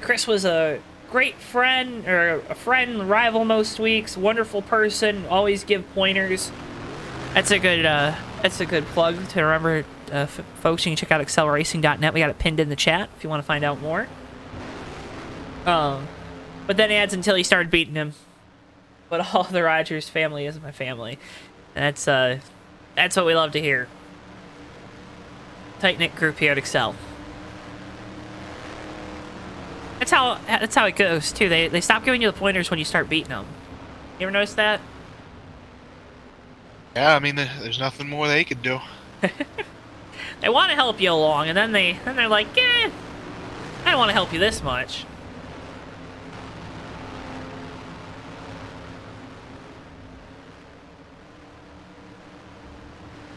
Chris was a great friend, or a friend, rival most weeks, wonderful person, always give pointers. That's a good plug to remember, folks. You can check out acceleracing.net. We got it pinned in the chat if you want to find out more. But then he adds until he started beating him. But all the Rogers family is my family. And that's what we love to hear. Tight-knit group here at Excel. That's how it goes too. They stop giving you the pointers when you start beating them. You ever notice that? Yeah, I mean, there's nothing more they could do. They want to help you along, and then they're like, I don't want to help you this much.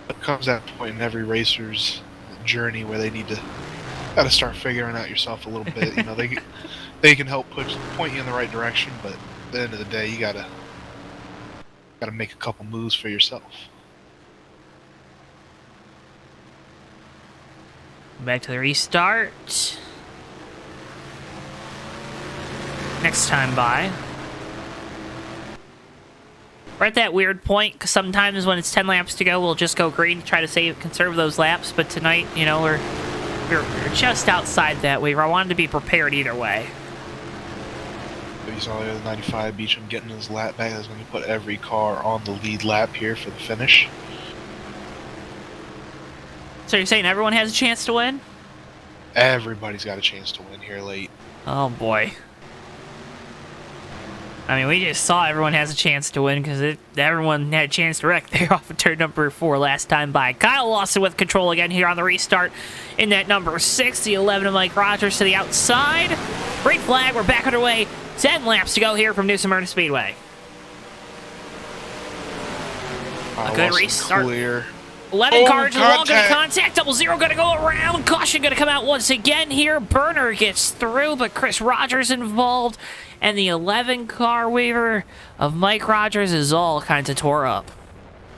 There comes that point in every racer's journey where they need to gotta start figuring out yourself a little bit. You know, they can help point you in the right direction, but at the end of the day, you gotta make a couple moves for yourself. Back to the restart. Next time by. We're at that weird point, because sometimes when it's 10 laps to go, we'll just go green to try to conserve those laps, but tonight, you know, we're just outside that waiver. I wanted to be prepared either way. You saw the 95 Beecham getting his lap back. That's going to put every car on the lead lap here for the finish. So you're saying everyone has a chance to win? Everybody's got a chance to win here late. Oh boy. I mean, we just saw everyone has a chance to win because everyone had a chance to wreck there off of turn number 4 last time by. Kyle Lawson with control again here on the restart in that number 6. The 11 of Mike Rogers to the outside. Great flag. We're back underway. 10 laps to go here from New Smyrna Speedway. A good restart. Clear. 11 Oh, cars to the wall, gonna contact. contact. Double zero gonna go around. Caution gonna come out once again here. Burner gets through, but Chris Rogers involved. And the 11 car Weaver of Mike Rogers is all kinds of tore up.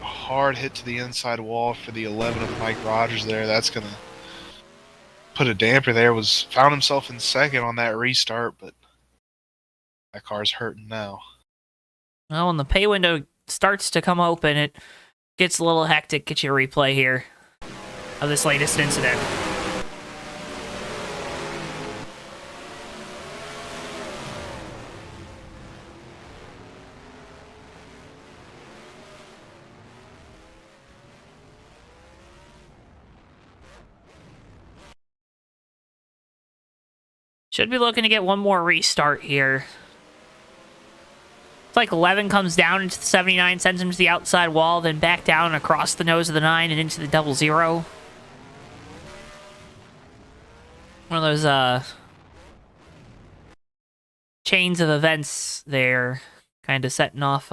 Hard hit to the inside wall for the 11 of Mike Rogers there. That's going to put a damper there. Found himself in second on that restart, but that car's hurting now. Well, when the pay window starts to come open, it gets a little hectic. Get you a replay here of this latest incident. Should be looking to get one more restart here. It's like 11 comes down into the 79, sends him to the outside wall, then back down across the nose of the 9 and into the double zero. One of those, chains of events there, kind of setting off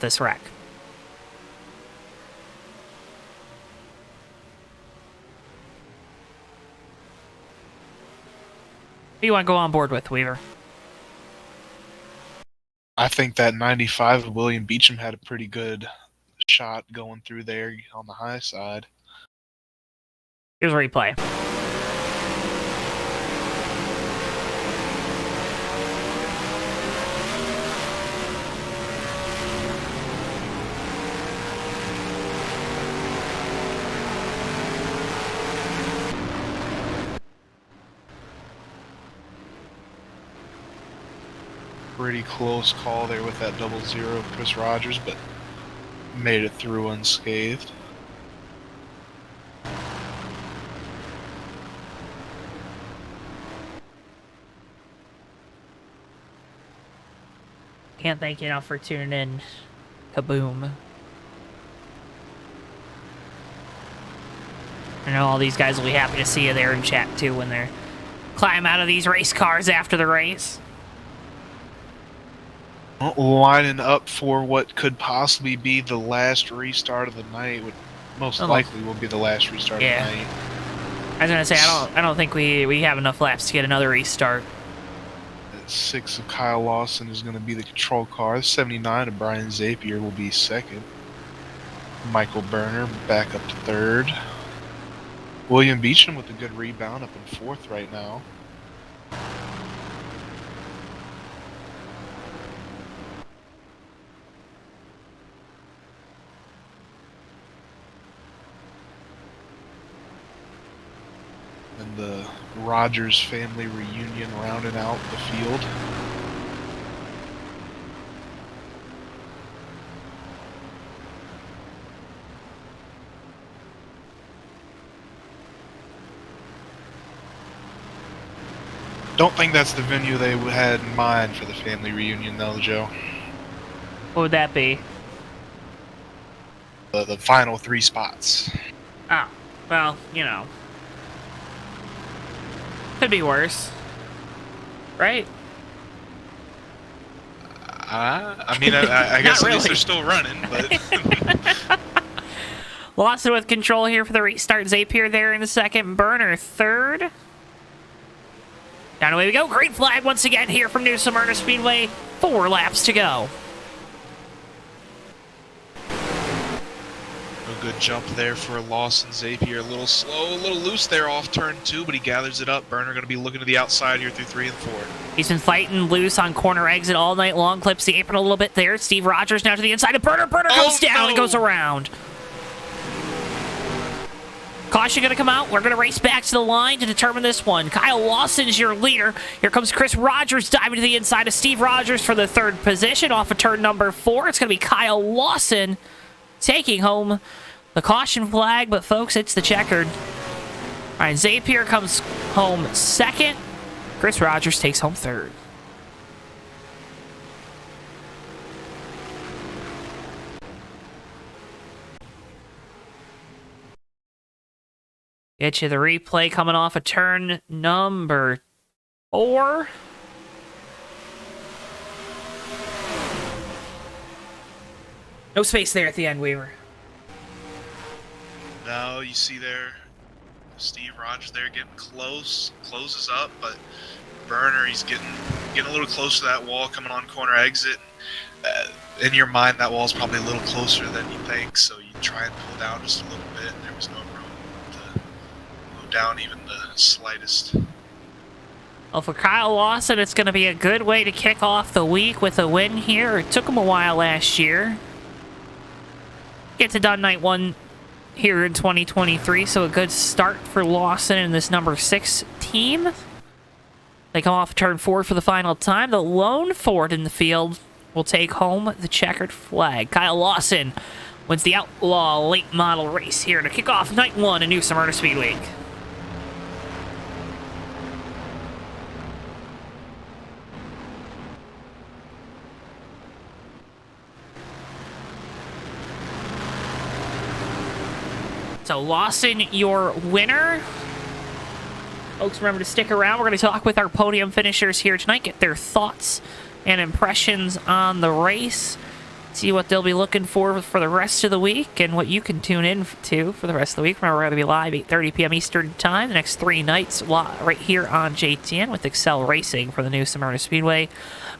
this wreck. Who do you want to go on board with, Weaver? I think that 95 of William Beecham had a pretty good shot going through there on the high side. Here's a replay. Pretty close call there with that double zero, Chris Rogers, but made it through unscathed. Can't thank you enough for tuning in. Kaboom. I know all these guys will be happy to see you there in chat too when they're climb out of these race cars after the race. Lining up for what could possibly be the last restart of the night. Would most likely will be the last restart of the night. I was gonna say I don't think we have enough laps to get another restart. 6 of Kyle Lawson is going to be the control car. 79 of Brian Zapier will be second. Michael Berner back up to third. William Beecham with a good rebound up in fourth right now. And the Rogers family reunion rounding out the field. Don't think that's the venue they had in mind for the family reunion, though, Joe. What would that be? The final 3 spots. Oh, well, you know. Could be worse. Right? I mean, I guess Not at least really. they're still running, but... Lawson with control here for the restart. Zapier there in the second. Burner third. Down away we go. Green flag once again here from New Smyrna Speedway. 4 laps to go. A good jump there for Lawson. Zapier a little slow, a little loose there off turn 2, but he gathers it up. Burner going to be looking to the outside here through 3 and 4. He's been fighting loose on corner exit all night long. Clips the apron a little bit there. Steve Rogers now to the inside of Burner. Burner goes down and goes around. Caution going to come out. We're going to race back to the line to determine this one. Kyle Lawson's your leader. Here comes Chris Rogers diving to the inside of Steve Rogers for the third position off of turn number 4. It's going to be Kyle Lawson taking home the caution flag, but folks, it's the checkered. All right, Zapier comes home second. Chris Rogers takes home third. Get you the replay coming off of turn number 4. No space there at the end, Weaver. Now you see there, Steve Rogers there getting close, closes up, but Burner, he's getting a little close to that wall coming on corner exit. In your mind, that wall's probably a little closer than you think, so you try and pull down just a little bit. There was no room to go down even the slightest. Well, for Kyle Lawson, it's going to be a good way to kick off the week with a win here. It took him a while last year. Gets it done night one here in 2023, so a good start for Lawson and this number 6 team. They come off turn 4 for the final time. The lone Ford in the field will take home the checkered flag. Kyle Lawson wins the Outlaw Late Model race here to kick off night 1 in New Smyrna Speedweek. So Lawson, your winner. Folks, remember to stick around. We're going to talk with our podium finishers here tonight, get their thoughts and impressions on the race, see what they'll be looking for the rest of the week, and what you can tune in to for the rest of the week. Remember, we're going to be live 8:30 p.m. Eastern Time the next 3 nights right here on JTN with Excel Racing for the new Smyrna Speedway.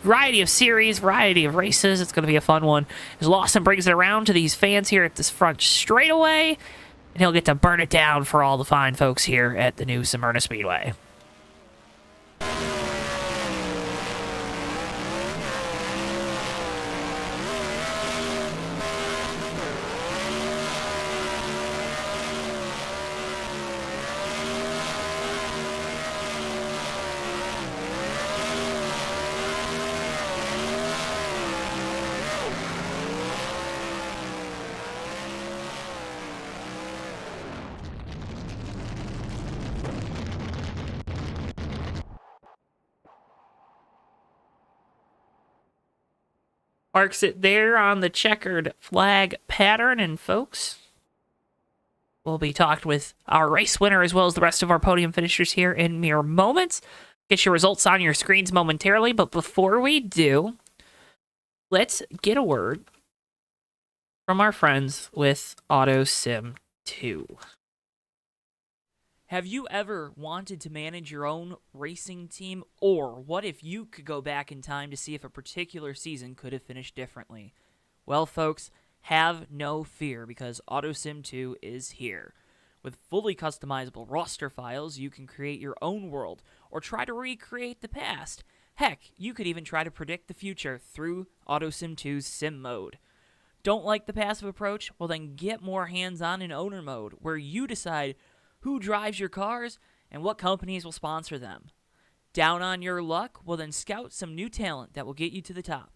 Variety of series, variety of races. It's going to be a fun one as Lawson brings it around to these fans here at this front straightaway, and he'll get to burn it down for all the fine folks here at the new Smyrna Speedway. Marks it there on the checkered flag pattern, and folks, we'll be talked with our race winner as well as the rest of our podium finishers here in mere moments. Get your results on your screens momentarily, but before we do, let's get a word from our friends with Auto Sim 2. Have you ever wanted to manage your own racing team? Or what if you could go back in time to see if a particular season could have finished differently? Well, folks, have no fear because Auto Sim 2 is here. With fully customizable roster files, you can create your own world or try to recreate the past. Heck, you could even try to predict the future through Auto Sim 2's Sim Mode. Don't like the passive approach? Well, then get more hands-on in Owner Mode, where you decide who drives your cars and what companies will sponsor them. Down on your luck? Well, then scout some new talent that will get you to the top.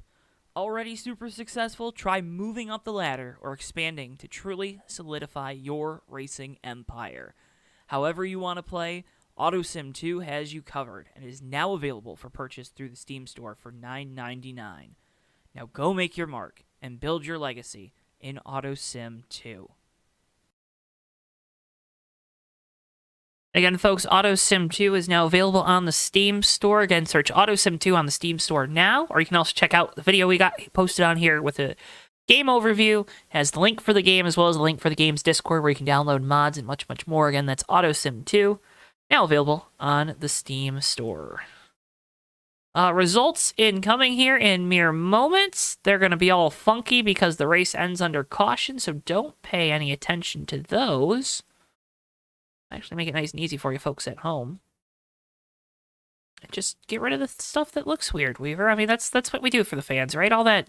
Already super successful? Try moving up the ladder or expanding to truly solidify your racing empire. However you want to play, AutoSim 2 has you covered and is now available for purchase through the Steam store for $9.99. Now go make your mark and build your legacy in AutoSim 2. Again, folks, AutoSim 2 is now available on the Steam store. Again, search AutoSim 2 on the Steam store now, or you can also check out the video we got posted on here with a game overview. It has the link for the game as well as the link for the game's Discord where you can download mods and much, much more. Again, that's AutoSim 2, now available on the Steam store. Results incoming here in mere moments. They're going to be all funky because the race ends under caution, so don't pay any attention to those. Actually make it nice and easy for you folks at home. And just get rid of the stuff that looks weird, Weaver. I mean, that's what we do for the fans, right? All that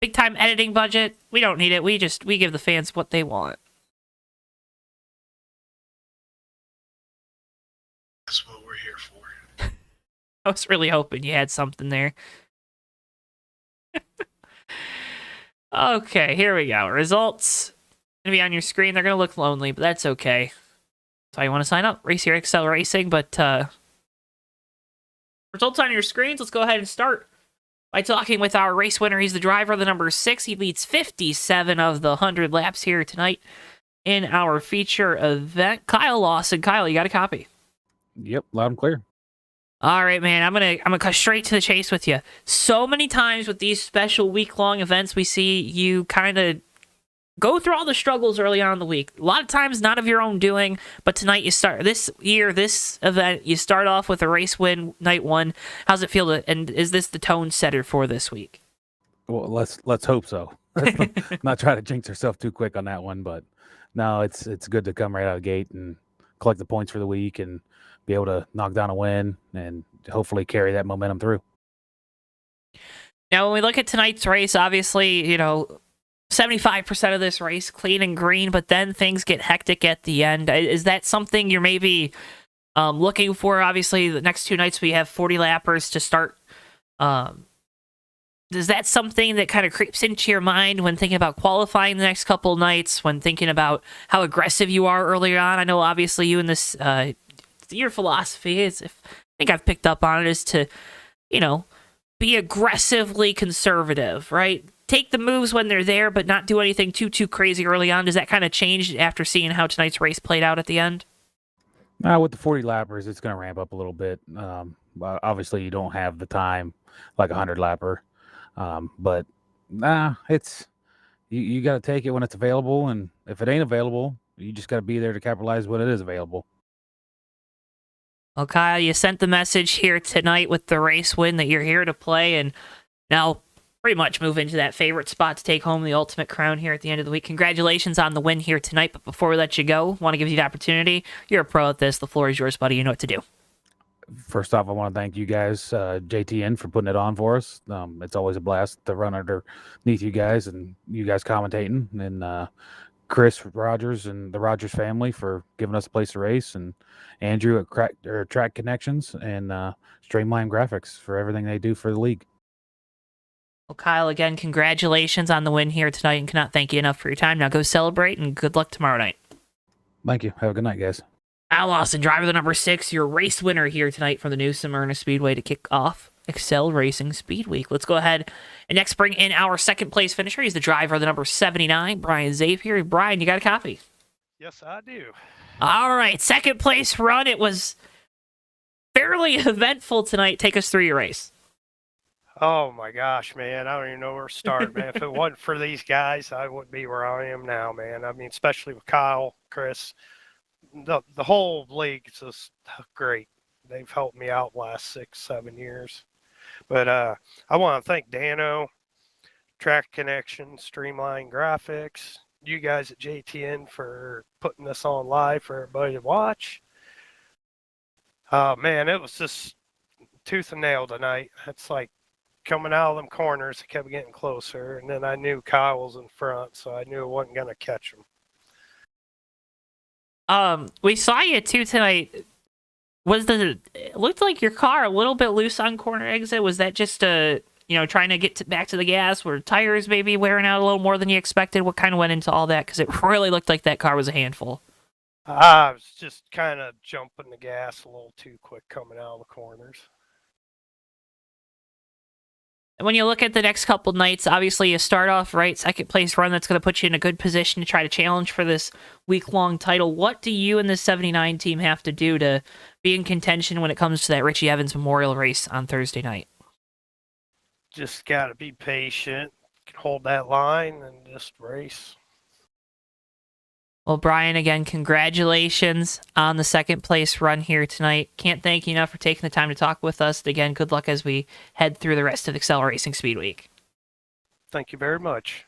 big time editing budget, we don't need it. We give the fans what they want. That's what we're here for. I was really hoping you had something there. Okay, here we go. Results gonna be on your screen. They're gonna look lonely, but that's okay. That's why you want to sign up. Race here, Excel Racing. But results on your screens. Let's go ahead and start by talking with our race winner. He's the driver of the number 6. He leads 57 of the 100 laps here tonight in our feature event. Kyle Lawson. Kyle, you got a copy? Yep, loud and clear. All right, man. I'm gonna cut straight to the chase with you. So many times with these special week-long events, we see you kind of go through all the struggles early on in the week. A lot of times not of your own doing, but tonight this event, you start off with a race win, night one. How's it feel? And is this the tone setter for this week? Well, let's hope so. Not try to jinx herself too quick on that one, but no, it's good to come right out of the gate and collect the points for the week and be able to knock down a win and hopefully carry that momentum through. Now, when we look at tonight's race, obviously, 75% of this race clean and green, but then things get hectic at the end. Is that something you're maybe looking for? Obviously, the next two nights we have 40 lappers to start. Is that something that kind of creeps into your mind when thinking about qualifying the next couple of nights, when thinking about how aggressive you are earlier on? I know, obviously, you and this, your philosophy is, I think I've picked up on it, is to, be aggressively conservative, right? Take the moves when they're there, but not do anything too crazy early on. Does that kind of change after seeing how tonight's race played out at the end? Now with the 40 lappers, it's going to ramp up a little bit. Obviously, you don't have the time like a 100 lapper, but it's you got to take it when it's available, and if it ain't available, you just got to be there to capitalize when it is available. Well, Kyle, you sent the message here tonight with the race win that you're here to play, and now pretty much move into that favorite spot to take home the ultimate crown here at the end of the week. Congratulations on the win here tonight, but before we let you go, want to give you the opportunity. You're a pro at this. The floor is yours, buddy. You know what to do. First off, I want to thank you guys, JTN, for putting it on for us. It's always a blast to run underneath you guys and you guys commentating, and Chris Rogers and the Rogers family for giving us a place to race, and Andrew at Track Connections, and Streamline Graphics for everything they do for the league. Well, Kyle, again, congratulations on the win here tonight, and cannot thank you enough for your time. Now go celebrate, and good luck tomorrow night. Thank you. Have a good night, guys. Al Lawson, driver the number 6, your race winner here tonight from the new Smyrna Speedway to kick off Excel Racing Speed Week. Let's go ahead and next bring in our second place finisher. He's the driver of the number 79, Brian Zapier. Brian, you got a copy? Yes, I do. All right, second place run. It was fairly eventful tonight. Take us through your race. Oh my gosh, man. I don't even know where to start, man. If it wasn't for these guys, I wouldn't be where I am now, man. I mean, especially with Kyle, Chris, the whole league is just great. They've helped me out the last 6-7 years. But I want to thank Dano, Track Connection, Streamline Graphics, you guys at JTN for putting this on live for everybody to watch. Man, it was just tooth and nail tonight. It's like coming out of them corners, it kept getting closer, and then I knew Kyle was in front, so I knew I wasn't going to catch him. We saw you too tonight. It looked like your car a little bit loose on corner exit? Was that just trying to get back to the gas? Were tires maybe wearing out a little more than you expected? What kind of went into all that? Because it really looked like that car was a handful. I was just kind of jumping the gas a little too quick coming out of the corners. And when you look at the next couple nights, obviously you start off right, second place run. That's going to put you in a good position to try to challenge for this week-long title. What do you and the 79 team have to do to be in contention when it comes to that Richie Evans Memorial race on Thursday night? Just got to be patient, hold that line, and just race. Well, Brian, again, congratulations on the second place run here tonight. Can't thank you enough for taking the time to talk with us. Again, good luck as we head through the rest of Excel Racing Speed Week. Thank you very much.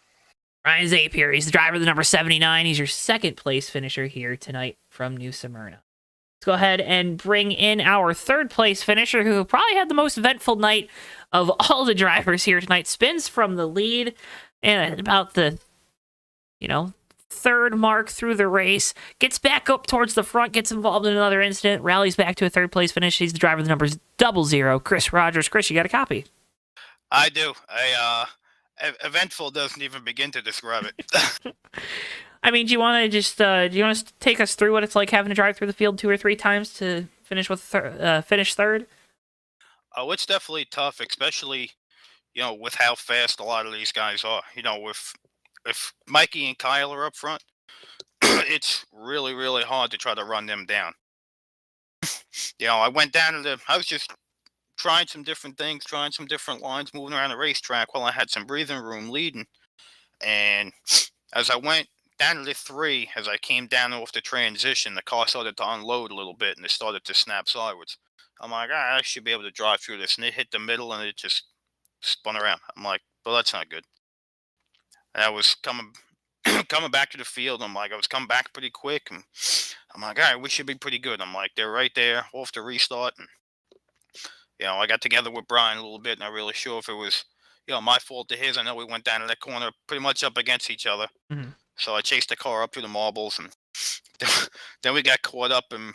Brian Zapier, he's the driver of the number 79. He's your second place finisher here tonight from New Smyrna. Let's go ahead and bring in our third place finisher, who probably had the most eventful night of all the drivers here tonight. Spins from the lead and at about the, third mark through the race, gets back up towards the front, gets involved in another incident, rallies back to a third place finish. He's the driver of the numbers 00, Chris Rogers. Chris, you got a copy? I do. Eventful doesn't even begin to describe it. I mean, do you want to take us through what it's like having to drive through the field 2 or 3 times to finish finish third? Oh, it's definitely tough, especially with how fast a lot of these guys are. If Mikey and Kyle are up front, it's really, really hard to try to run them down. I went down to I was just trying some different things, trying some different lines, moving around the racetrack while I had some breathing room leading. And as I went down to the 3, as I came down off the transition, the car started to unload a little bit and it started to snap sideways. I'm like, I should be able to drive through this. And it hit the middle and it just spun around. I'm like, well, that's not good. And I was coming coming back to the field. I'm like, I was coming back pretty quick. And I'm like, all right, we should be pretty good. I'm like, they're right there off the restart. And, I got together with Brian a little bit, not really sure if it was, my fault or his. I know we went down to that corner pretty much up against each other. Mhm. So I chased the car up through the marbles, and then we got caught up in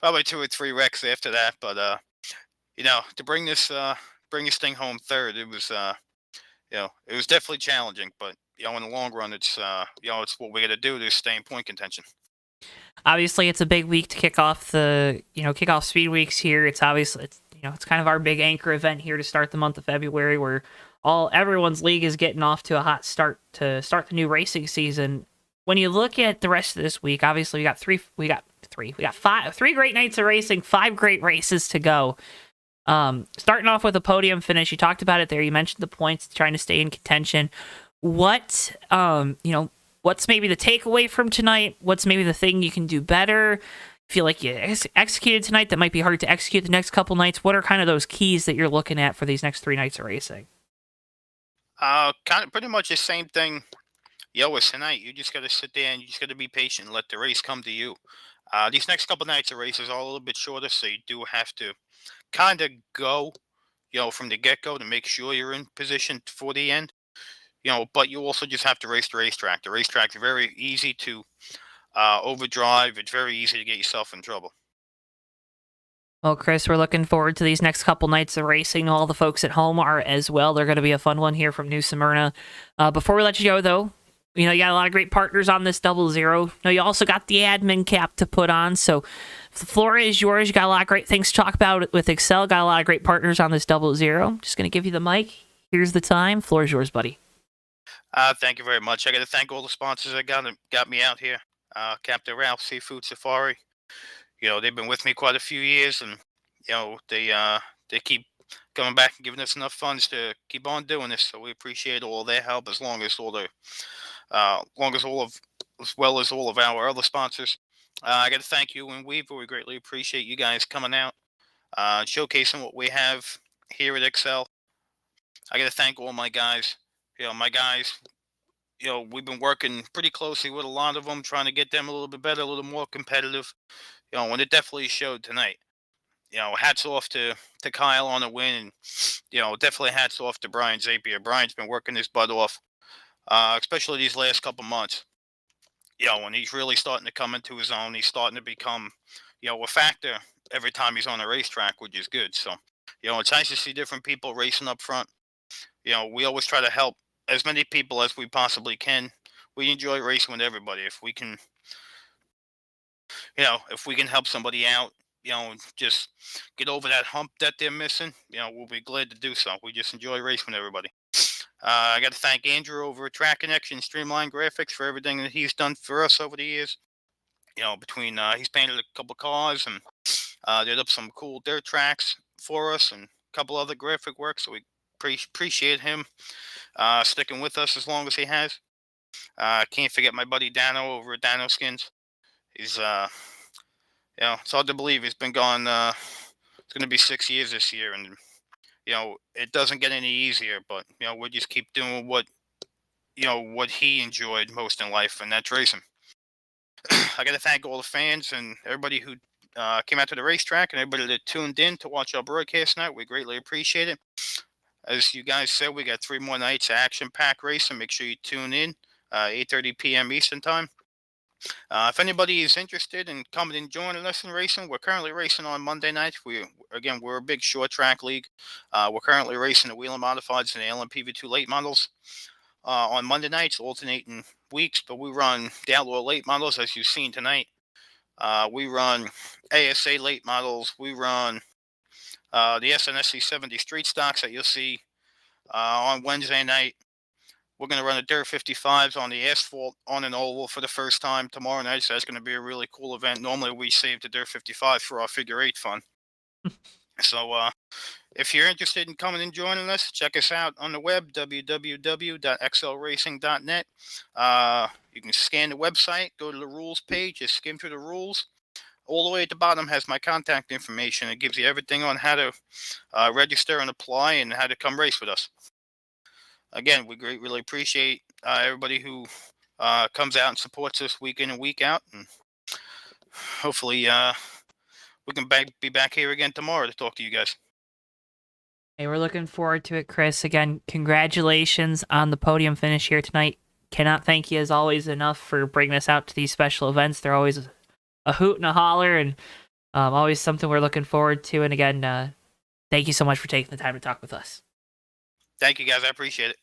probably 2 or 3 wrecks after that. But to bring this thing home third, it was it was definitely challenging. But in the long run, it's it's what we got to do to stay in point contention. Obviously, it's a big week to kick off Speedweeks here. It's kind of our big anchor event here to start the month of February, where everyone's league is getting off to a hot start to start the new racing season. When you look at the rest of this week, obviously we got three great nights of racing, 5 great races to go. Starting off with a podium finish, you talked about it there. You mentioned the points, trying to stay in contention. What's maybe the takeaway from tonight? What's maybe the thing you can do better? Feel like you executed tonight that might be hard to execute the next couple nights? What are kind of those keys that you're looking at for these next 3 nights of racing? Kind of pretty much the same thing. As tonight, you just got to sit there and you just got to be patient and let the race come to you. These next couple nights of races are a little bit shorter, so you do have to kind of go, from the get-go to make sure you're in position for the end. But you also just have to race the racetrack. The racetrack's very easy to overdrive. It's very easy to get yourself in trouble. Well, Chris, we're looking forward to these next couple nights of racing. All the folks at home are as well. They're going to be a fun one here from New Smyrna. Before we let you go, though, you got a lot of great partners on this 00. You also got the admin cap to put on. So the floor is yours. You got a lot of great things to talk about with Excel. Got a lot of great partners on this 00. Just going to give you the mic. Here's the time. Floor is yours, buddy. Thank you very much. I got to thank all the sponsors that got me out here. Captain Ralph Seafood Safari. They've been with me quite a few years, and they keep coming back and giving us enough funds to keep on doing this. So we appreciate all their help, as well as all of our other sponsors. I got to thank you and Weaver. We greatly appreciate you guys coming out, showcasing what we have here at Excel. I got to thank all my guys. We've been working pretty closely with a lot of them, trying to get them a little bit better, a little more competitive. And it definitely showed tonight. Hats off to Kyle on the win, and definitely hats off to Brian Zapier. Brian's been working his butt off, especially these last couple months. When he's really starting to come into his own, he's starting to become, a factor every time he's on a racetrack, which is good. So, it's nice to see different people racing up front. We always try to help as many people as we possibly can. We enjoy racing with everybody. If we can help somebody out, just get over that hump that they're missing, we'll be glad to do so. We just enjoy racing with everybody. I got to thank Andrew over at Track Connection Streamline Graphics for everything that he's done for us over the years. Between he's painted a couple cars and did up some cool dirt tracks for us and a couple other graphic work. So we appreciate him sticking with us as long as he has. Can't forget my buddy Dano over at Dano Skins. He's it's hard to believe he's been gone. It's going to be 6 years this year, and it doesn't get any easier. But we just keep doing what he enjoyed most in life, and that's racing. I got to thank all the fans and everybody who came out to the racetrack and everybody that tuned in to watch our broadcast tonight. We greatly appreciate it. As you guys said, we got 3 more nights of action-packed racing. Make sure you tune in, 8:30 p.m. Eastern Time. If anybody is interested in coming and joining us in racing, we're currently racing on Monday nights. We're a big short track league. We're currently racing the Wheel and Modifieds and the LMPV2 late models on Monday nights, alternating weeks. But we run the Outlaw Late Models, as you've seen tonight. We run ASA late models. We run the SNSC 70 street stocks that you'll see on Wednesday night. We're going to run the Dirt 55s on the asphalt on an oval for the first time tomorrow night, so that's going to be a really cool event. Normally, we save the Dirt 55 for our figure 8 fun. So if you're interested in coming and joining us, check us out on the web, www.xlracing.net. You can scan the website, go to the rules page, just skim through the rules. All the way at the bottom has my contact information. It gives you everything on how to register and apply and how to come race with us. Again, we really appreciate everybody who comes out and supports us week in and week out. And hopefully we can be back here again tomorrow to talk to you guys. Hey, we're looking forward to it, Chris. Again, congratulations on the podium finish here tonight. Cannot thank you as always enough for bringing us out to these special events. They're always a hoot and a holler, and always something we're looking forward to. And again, thank you so much for taking the time to talk with us. Thank you, guys. I appreciate it.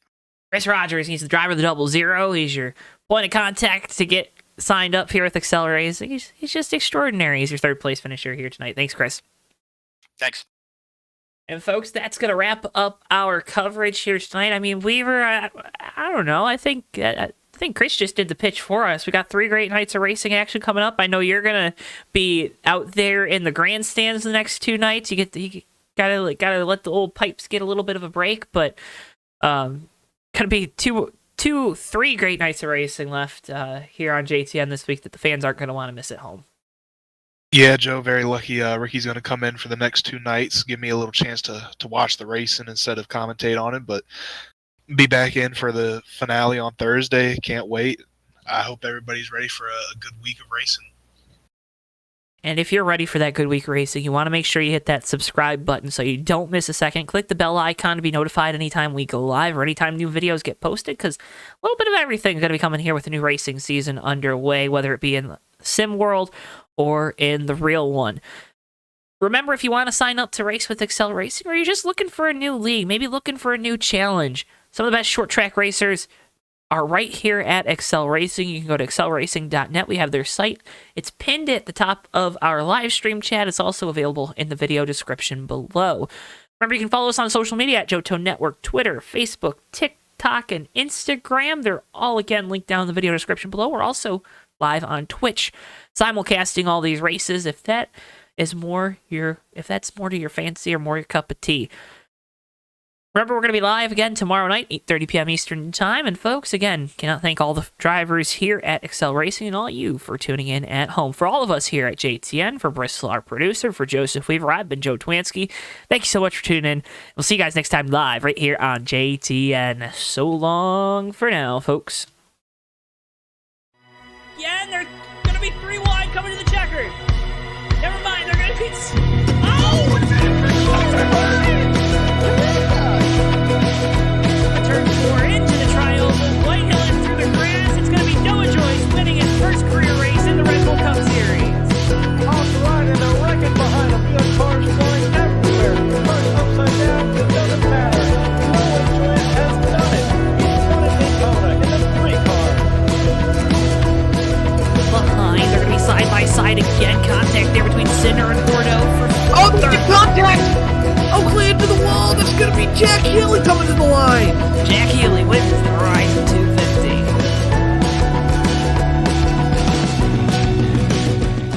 Chris Rogers, he's the driver of the 00. He's your point of contact to get signed up here with Excel Racing. He's just extraordinary. He's your third place finisher here tonight. Thanks, Chris. Thanks. And folks, that's going to wrap up our coverage here tonight. I mean, we were, I don't know, I think Chris just did the pitch for us. We got 3 great nights of racing action coming up. I know you're going to be out there in the grandstands the next 2 nights. You gotta let the old pipes get a little bit of a break, but going to be 3 great nights of racing left here on JTN this week that the fans aren't going to want to miss at home. Yeah, Joe, very lucky. Ricky's going to come in for the next 2 nights, give me a little chance to watch the racing instead of commentate on it, but be back in for the finale on Thursday. Can't wait. I hope everybody's ready for a good week of racing. And if you're ready for that good week of racing, you want to make sure you hit that subscribe button so you don't miss a second. Click the bell icon to be notified anytime we go live or anytime new videos get posted, because a little bit of everything is going to be coming here with the new racing season underway, whether it be in the sim world or in the real one. Remember, if you want to sign up to race with Excel Racing, or you're just looking for a new league, maybe looking for a new challenge, some of the best short track racers are right here at Excel Racing. You can go to excelracing.net. We have their site. It's pinned at the top of our live stream chat. It's also available in the video description below. Remember, you can follow us on social media at Johto Network, Twitter, Facebook, TikTok, and Instagram. They're all, again, linked down in the video description below. We're also live on Twitch, simulcasting all these races if that's more to your fancy or more your cup of tea. Remember, we're going to be live again tomorrow night, 8:30 p.m. Eastern Time. And folks, again, cannot thank all the drivers here at Excel Racing and all you for tuning in at home. For all of us here at JTN, for Bristol, our producer, for Joseph Weaver, I've been Joe Twansky. Thank you so much for tuning in. We'll see you guys next time live right here on JTN. So long for now, folks. Yeah, and they're going to be 3 wide coming to the checker. Never mind, they're going to be... Oh! Turn 4 into the trioval, Whitehill in through the grass. It's going to be Noah Joyce winning his first career race in the Red Bull Cup Series. Off the ride and a wreckage behind him. The cars flying everywhere. Cars upside down, it doesn't matter. Noah Joyce has done it. He's won at Daytona in the 3 car. Behind, they're going to be side by side again. Contact there between Sinner and Bordeaux for Oh, the contact! Oakley into the wall. That's going to be Jack Healy coming to the line. Jack Healy wins the ride to